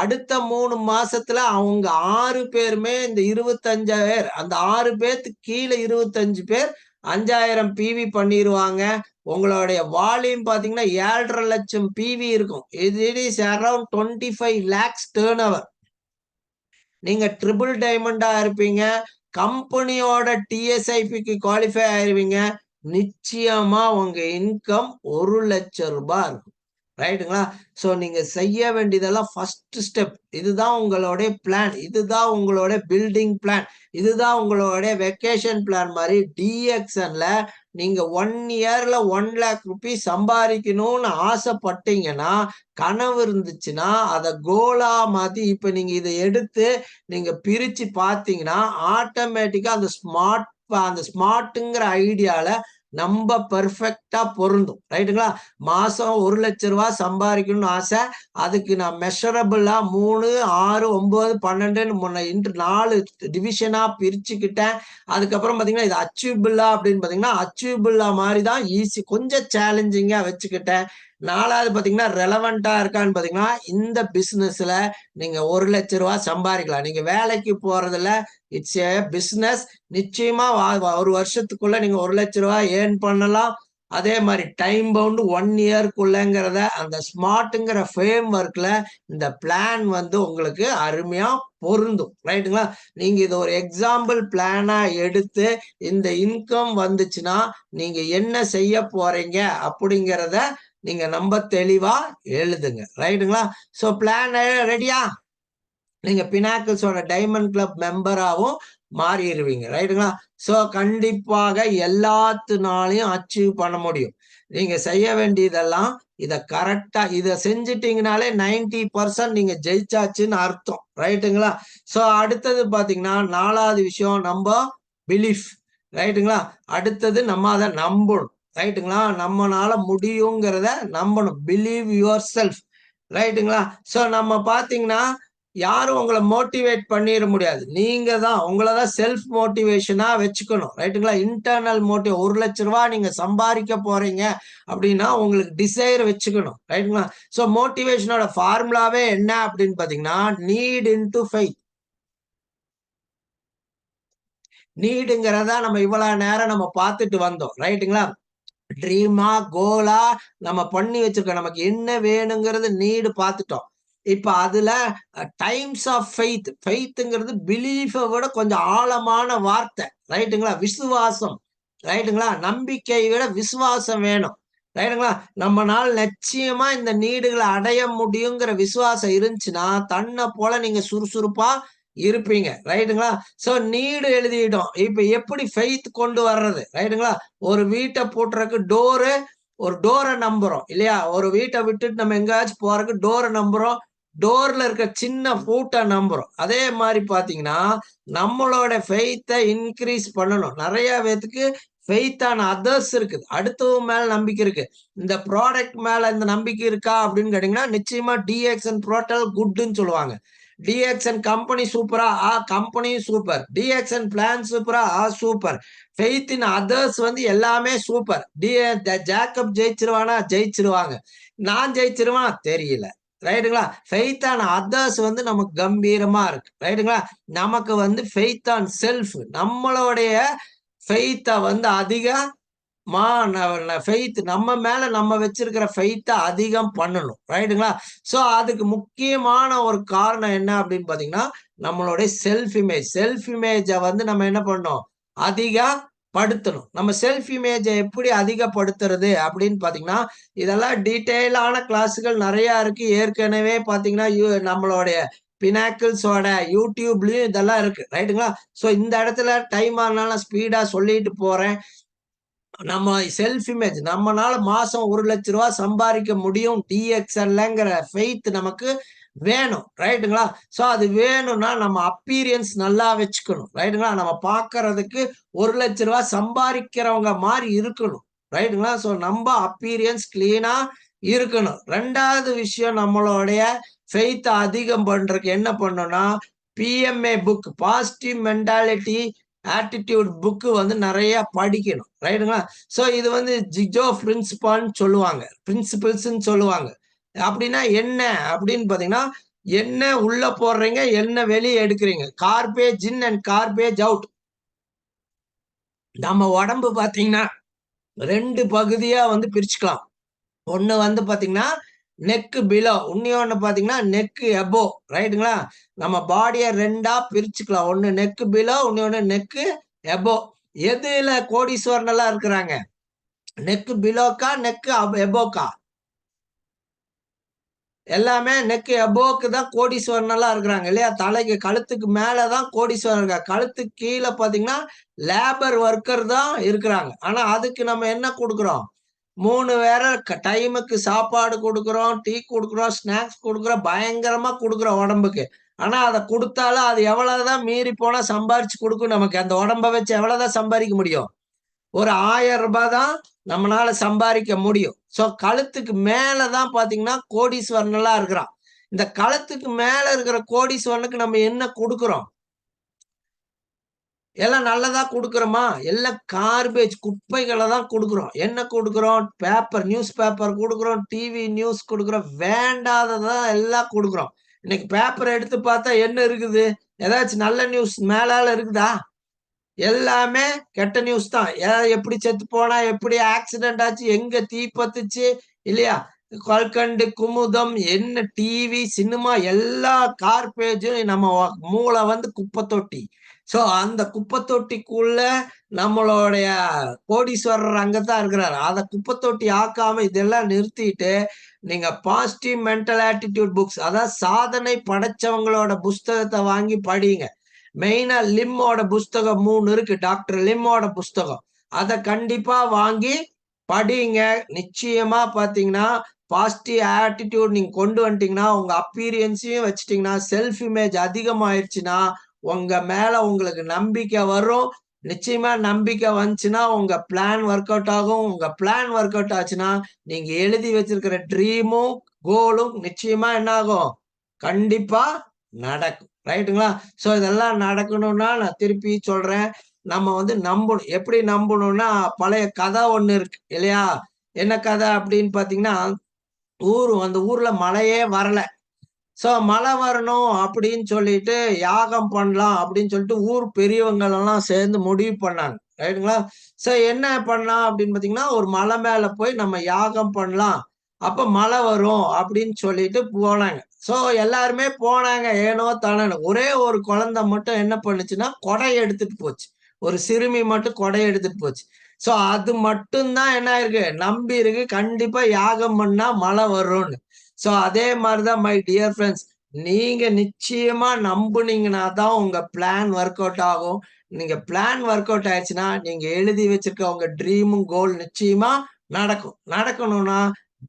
அடுத்த 3 மாசத்துல அவங்க 6 பேருமே இந்த 25 பேர், அந்த 6 பேத்துக்கு கீழ 25 பேர் 5000 PV பண்ணிருவாங்க. உங்களுடைய வால்யூம் பார்த்தீங்கன்னா 7,5 லட்சம் PV இருக்கும். It is around 25 lakhs turn over. நீங்க ட்ரிபிள் டைமண்டா இருப்பீங்க. கம்பெனியோட TSIPக்கு குவாலிஃபை ஆயிருவீங்க. நிச்சயமா உங்க இன்கம் 1 லட்சம் ரூபாய் இருக்கும். ரைட்டுங்களா? சோ நீங்க செய்ய வேண்டியதெல்லாம் ஃபர்ஸ்ட் ஸ்டெப். இதுதான் உங்களுடைய பிளான். இதுதான் உங்களோட பில்டிங் பிளான். இதுதான் உங்களுடைய வெக்கேஷன் பிளான் மாதிரி டிஎக்ஸ்என்ல நீங்க 1 இயர்ல 1 லேக் ரூபீஸ் சம்பாதிக்கணும்னு ஆசைப்பட்டீங்கன்னா, கனவு இருந்துச்சுன்னா, அத கோலா மாத்தி இப்ப நீங்க இத எடுத்து நீங்க பிரிச்சு பார்த்தீங்கன்னா, ஆட்டோமேட்டிக்கா அந்த ஸ்மார்ட்ங்கிற ஐடியால நம்ப பெர்ஃபெக்ட்டா பொருந்தும். ரைட்டுங்களா? மாசம் 1 லட்சம் ரூபாய் சம்பாதிக்கணும்னு ஆசை. அதுக்கு நான் மெஷரபிளா 3, 6, 9, 12ன்னு 4 டிவிஷனா பிரிச்சுக்கிட்டேன். அதுக்கப்புறம் பார்த்தீங்கன்னா, இது அச்சீவபிளா அப்படின்னு பார்த்தீங்கன்னா, அச்சீவபிளா மாரி தான் ஈஸி. கொஞ்சம் சேலஞ்சிங்கா வச்சுக்கிட்டேன். 4வது பார்த்தீங்கன்னா, ரெலவென்ட்டா இருக்கான்னு பார்த்தீங்கன்னா, இந்த பிசினஸ்ல நீங்க 1 லட்சம் ரூபாய் சம்பாதிக்கலாம். நீங்க வேலைக்கு போறதுல இட்ஸ் எ பிசினஸ். நிச்சயமா ஒரு வருஷத்துக்குள்ள நீங்க 1 லட்சம் ரூபாய் ஏர்ன் பண்ணலாம். அதே மாரி டைம் பவுண்ட் 1 இயர்க்குள்ளங்கிறத அந்த ஸ்மார்ட்ங்கிற ஃப்ரேம் ஒர்க்ல இந்த பிளான் வந்து உங்களுக்கு அருமையா பொருந்தும். ரைட்டுங்களா? நீங்க இத ஒரு எக்ஸாம்பிள் பிளானா எடுத்து இந்த இன்கம் வந்துச்சுன்னா, நீங்க என்ன செய்ய போறீங்க அப்படிங்கிறத நீங்க ரொம்ப தெளிவா எழுதுங்க. ரைட்டுங்களா? சோ பிளான் ரெடியா? நீங்க பினாக்கிள்ஸோட டைமண்ட் கிளப் மெம்பராவும் மாறிடுவீங்க. ரைட்டுங்களா? சோ கண்டிப்பாக எல்லாத்துனாலையும் அச்சீவ் பண்ண முடியும். நீங்க செய்ய வேண்டியதெல்லாம் இத கரெக்ட்டா இத செஞ்சுட்டீங்கனாலே 90% நீங்க ஜெயிச்சாச்சுன்னு அர்த்தம். ரைட்டுங்களா? சோ அடுத்தது பார்த்தீங்கன்னா, 4வது விஷயம் பிலீஃப். ரைட்டுங்களா? அடுத்தது நம்ம அத நம்பணும். ரைட்டுங்களா? நம்மனால முடியுங்கிறத நம்பணும். Believe your self. ரைட்டுங்களா? சோ நம்ம பார்த்தீங்கன்னா, யாரும் உங்கள மோட்டிவேட் பண்ணிற முடியாது. நீங்க தான் உங்கள தான் செல்ஃப் மோட்டிவேஷனா வச்சுக்கணும். ரைட்டுங்களா? இன்டர்னல் மோட்டிவ் 1 லட்சம் ரூபாய் நீங்க சம்பாதிக்க போறீங்க அப்படின்னா, உங்களுக்கு டிசைர் வச்சுக்கணும். ரைட்டுங்களா? சோ மோட்டிவேஷனோட ஃபார்முலாவே என்ன அப்படின்னு பார்த்தீங்கன்னா, நீட் இன்டு ஃபெய்த். நீடுங்கிறத நம்ம இவ்வளவு நேரம் நம்ம பார்த்துட்டு வந்தோம். ரைட்டுங்களா? ட்ரீமா, கோலா நம்ம பண்ணி வச்சிருக்கோம். நமக்கு என்ன வேணுங்கிறது நீடு பார்த்துட்டோம். இப்ப அதுல டைம்ஸ் ஆஃப் ஃபெய்த். ஃபெய்த்ங்கிறது பிலீஃப விட கொஞ்சம் ஆழமான வார்த்தை. ரைட்டுங்களா? விசுவாசம். ரைட்டுங்களா? நம்பிக்கையை விட விசுவாசம் வேணும். ரைட்டுங்களா? நம்மனால நிச்சயமா இந்த நீடுகளை அடைய முடியுங்கிற விசுவாசம் இருந்துச்சுன்னா, தன்னை போல நீங்க சுறுசுறுப்பா இருப்பீங்க. ரைட்டுங்களா? சோ நீடு எழுதிட்டோம். இப்ப எப்படி ஃபெய்த் கொண்டு வர்றது? ரைட்டுங்களா? ஒரு வீட்ட பூட்டுறதுக்கு ஒரு டோர நம்புறோம் இல்லையா? ஒரு வீட்ட விட்டுட்டு நம்ம எங்கேயாச்சும் போறதுக்கு டோர நம்புறோம். டோர்ல இருக்க சின்ன பூட்ட நம்புறோம். அதே மாரி பார்த்தீங்கன்னா, நம்மளோட ஃபெய்த்த இன்கிரீஸ் பண்ணணும். நெறைய பேத்துக்கு ஃபெய்த் ஆன் அதர்ஸ் இருக்குது. அடுத்தவங்க மேல நம்பிக்கை இருக்கு. இந்த ப்ராடக்ட் மேல இந்த நம்பிக்கை இருக்கா அப்படின்னு கேட்டீங்கன்னா, நிச்சயமா டிஎக்ஸ்என் புரோட்டல் குட்ன்னு சொல்லுவாங்க. டிஎக்ஸ்என் கம்பெனி சூப்பரா? கம்பெனியும் சூப்பர். டிஎக்ஸ்என் பிளான் சூப்பரா? சூப்பர். ஃபெய்த் இன் அதர்ஸ் வந்து எல்லாமே சூப்பர். ஜேக்கப் ஜெயிச்சிருவானா? ஜெயிச்சிருவாங்க. நான் ஜெயிச்சிருவேனா? தெரியல. ரைட்டுங்களா? ஃபெய்த் ஆன் அதர்ஸ் வந்து நமக்கு கம்பீரமா இருக்கு. ரைட்டுங்களா? நமக்கு வந்து ஃபெய்த் ஆன் செல்ஃப் நம்மளுடைய ஃபெய்த்த வந்து அதிகமா ஃபெய்த் நம்ம மேல நம்ம வச்சிருக்கிற ஃபெய்த்த அதிகம் பண்ணணும். ரைட்டுங்களா? சோ அதுக்கு முக்கியமான ஒரு காரணம் என்ன அப்படின்னு பார்த்தீங்கன்னா, நம்மளுடைய செல்ஃப் இமேஜ். செல்ஃப் இமேஜ வந்து நம்ம என்ன பண்ணணும்? அதிகப்படுத்தணும். நம்ம செல்ஃப் இமேஜ எப்படி அதிகப்படுத்துறது அப்படின்னு பார்த்தீங்கன்னா, இதெல்லாம் டீட்டெயிலான கிளாஸ்கள் நெறைய இருக்கு. ஏற்கனவே பார்த்தீங்கன்னா, நம்மளுடைய பினாக்கிள்ஸோட யூடியூப்லயும் இதெல்லாம் இருக்கு. ரைட்டுங்களா? சோ இந்த இடத்துல டைம் ஆனாலும் நான் ஸ்பீடா சொல்லிட்டு போறேன். நம்ம செல்ஃப் இமேஜ் நம்மனால மாசம் ரூ. 1,00,000 சம்பாதிக்க முடியும் டிஎக்ஸ்எல்ங்கிற ஃபெய்த் நமக்கு வேணும். ரைட்டுங்களா? சோ அது வேணும்னா நம்ம அப்பீரியன்ஸ் நல்லா வச்சுக்கணும். ரைட்டுங்களா? நம்ம பார்க்கறதுக்கு ரூ. 1,00,000 சம்பாதிக்கிறவங்க மாரி இருக்கணும். ரைட்டுங்களா? சோ நம்ம அப்பீரியன்ஸ் கிளீனா இருக்கணும். 2வது விஷயம் நம்மளுடைய ஃபெய்த் அதிகம் பண்றதுக்கு என்ன பண்ணணும்னா, BMA book positive mentality attitude book வந்து நெறைய படிக்கணும். ரைட்டுங்களா? சோ இது வந்து ஜிஜோ பிரின்சிபால்ன்னு சொல்லுவாங்க. பிரின்சிபிள்ஸ்ன்னு சொல்லுவாங்க. அப்படின்னா என்ன அப்படின்னு பார்த்தீங்கன்னா, என்ன உள்ள போடுறீங்க, என்ன வெளிய எடுக்குறீங்க. Garbage in and garbage out. நம்ம உடம்பு பார்த்தீங்கன்னா 2 பகுதியா வந்து பிரிச்சுக்கலாம். ஒண்ணு வந்து பார்த்தீங்கன்னா, நெக் பிலோ. இன்னொன்னு பார்த்தீங்கன்னா, நெக் அபோவ். ரைட்டுங்களா? நம்ம பாடிய 2ஆ பிரிச்சுக்கலாம். ஒண்ணு நெக் பிலோ, இன்னொன்னு நெக் அபோவ். எதுல கோடீஸ்வரன் எல்லாம் இருக்கிறாங்க? நெக் பிலோக்கா? நெக் எபோக்கா? எல்லாமே நெக் எபோவ்க்கு தான் கோடீஸ்வரன் எல்லாம் இருக்கிறாங்க இல்லையா? தலைக்கு கழுத்துக்கு மேல தான் கோடீஸ்வரன் இருக்காங்க. கழுத்துக்கு கீழ பார்த்தீங்கன்னா, லேபர் வொர்க்கர் தான் இருக்கிறாங்க. ஆனா அதுக்கு நம்ம என்ன குடுக்குறோம்? 3 வேள டைமுக்கு சாப்பாடு குடுக்குறோம், டீ குடுக்குறோம், ஸ்நாக்ஸ் குடுக்குறோம், பயங்கரமா குடுக்குறோம் உடம்புக்கு. ஆனா அத குடுத்தாலும் அது எவ்வளவுதான் மீறி போனா சம்பாரிச்சு குடுக்கும் நமக்கு. அந்த உடம்ப வச்சு எவ்வளவுதான் சம்பாரிக்க முடியும்? ஒரு ரூ. 1000 தான் நம்மனால சம்பாரிக்க முடியும். சோ கழுத்துக்கு மேல தான் பார்த்தீங்கன்னா, கோடீஸ்வரன் எல்லாம் இருக்கிறான். இந்த கழுத்துக்கு மேல இருக்கிற கோடீஸ்வரனுக்கு நம்ம என்ன குடுக்குறோம்? எல்லாம் நல்லதா குடுக்குறோமா? எல்லாம் கார்பேஜ் குப்பைகள தான் குடுக்குறோம். என்ன குடுக்குறோம்? நியூஸ் பேப்பர் குடுக்குறோம், டிவி நியூஸ் குடுக்குறோம். வேண்டாதத எல்லாம் குடுக்குறோம். இன்னைக்கு பேப்பர் எடுத்து பார்த்தா என்ன இருக்குது? ஏதாச்சும் நல்ல நியூஸ் மேலால இருக்குதா? எல்லாமே கெட்ட நியூஸ் தான். எப்படி செத்து போனா? எப்படி ஆக்சிடென்ட் ஆச்சு? எங்க தீ பத்துச்சு? இல்லையா? கல்கண்டு, குமுதம், என்ன டிவி, சினிமா எல்லா கார்பேஜும் நம்ம மூளை வந்து குப்பை தொட்டி. சோ அந்த குப்பை தொட்டிக்குள்ள நம்மளுடைய கோடீஸ்வரர் அங்க தான் இருக்கிறாரு. அத குப்பை தொட்டி ஆக்காம இதெல்லாம் நிறுத்திட்டு, நீங்க பாசிட்டிவ் மென்டல் ஆட்டிட்யூட் புக்ஸ் அதாவது சாதனை படைச்சவங்களோட புஸ்தகத்த வாங்கி படிங்க. மெயினா லிம்மோட புஸ்தகம் 3 இருக்கு. டாக்டர் லிம்மோட புஸ்தகம். அத கண்டிப்பா வாங்கி படிங்க. நிச்சயமா பார்த்தீங்கன்னா, பாசிட்டிவ் ஆட்டிட்யூட் நீங்க கொண்டு வந்துட்டீங்கன்னா, உங்க அப்பீரியன்ஸையும் வச்சுட்டீங்கன்னா, செல்ஃப் இமேஜ் அதிகமாயிருச்சுன்னா, உங்க மேல உங்களுக்கு நம்பிக்கை வரும். நிச்சயமா நம்பிக்கை வந்துச்சுன்னா, உங்க பிளான் வொர்க் அவுட் ஆகும். உங்க பிளான் வொர்க் அவுட் ஆச்சுன்னா, நீங்க எழுதி வச்சிருக்கிற ட்ரீமும், கோலும் நிச்சயமா என்ன ஆகும்? கண்டிப்பா நடக்கும். ரைட்டுங்களா? சோ இதெல்லாம் நடக்கணும்னா, நான் திருப்பி சொல்றேன். நம்ம வந்து நம்பணும். எப்படி நம்பணும்னா, பழைய கதை ஒண்ணு இருக்கு இல்லையா? என்ன கதை அப்படின்னு பார்த்தீங்கன்னா, அந்த ஊர்ல மழையே வரல. சோ மழை வரணும் அப்படின்னு சொல்லிட்டு, யாகம் பண்ணலாம் அப்படின்னு சொல்லிட்டு, ஊர் பெரியவங்கள் எல்லாம் சேர்ந்து முடிவு பண்ணாங்க. ரைட்டுங்களா? சோ என்ன பண்ணலாம் அப்படின்னு பார்த்தீங்கன்னா, ஒரு மலை மேல போய் நம்ம யாகம் பண்ணலாம். அப்ப மழை வரும் அப்படின்னு சொல்லிட்டு போனாங்க. சோ எல்லாருமே போனாங்க. ஏனோ தானோன்னு. ஒரே ஒரு குழந்தை மட்டும் என்ன பண்ணுச்சுன்னா, கொடைய எடுத்துட்டு போச்சு. ஒரு சிறுமி மட்டும் கொடை எடுத்துட்டு போச்சு. சோ அது மட்டும்தான் என்ன இருக்கு, நம்பி இருக்கு கண்டிப்பா யாகம் பண்ணா மழை வரும்னு. சோ அதே மாதிரிதான் மை டியர் ஃப்ரெண்ட்ஸ், நீங்க நிச்சயமா நம்புனீங்கன்னா தான் உங்க பிளான் ஒர்க் அவுட் ஆகும். நீங்க பிளான் ஒர்க் அவுட் ஆயிடுச்சுன்னா நீங்க எழுதி வச்சிருக்க உங்க ட்ரீமும் கோல் நிச்சயமா நடக்கும். நடக்கணும்னா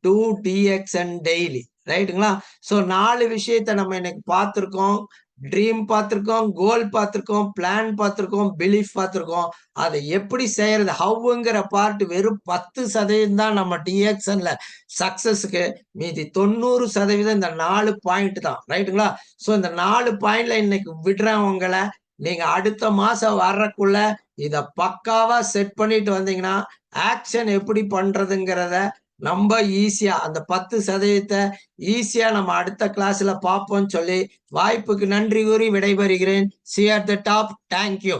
டூ டிஎக்ஸ்என் டெய்லி, ரைட்டுங்களா? சோ 4 விஷயத்த நம்ம இன்னைக்கு பார்த்திருக்கோம். ட்ரீம் பார்த்திருக்கோம், கோல் பார்த்திருக்கோம், பிளான் பார்த்திருக்கோம், பிலீஃப் பார்த்திருக்கோம். அதை எப்படி செய்யறது, ஹவ்ங்கிற பார்ட் வெறும் 10% தான் நம்ம டிஎக்ஸ்என்ல சக்சஸ்க்கு. மீதி 90% இந்த 4 பாயிண்ட் தான், ரைட்டுங்களா? சோ இந்த 4 பாயிண்ட்ல இன்னைக்கு விடுறேன் உங்களை. நீங்க அடுத்த மாசம் வர்றக்குள்ள இத பக்காவா செட் பண்ணிட்டு வந்தீங்கன்னா ஆக்ஷன் எப்படி பண்றதுங்கிறத ரொம்ப ஈஸியா அந்த 10% ஈஸியா நம்ம அடுத்த கிளாஸ்ல பார்ப்போம்னு சொல்லி வாய்ப்புக்கு நன்றி கூறி விடைபெறுகிறேன். See you at the top. Thank you.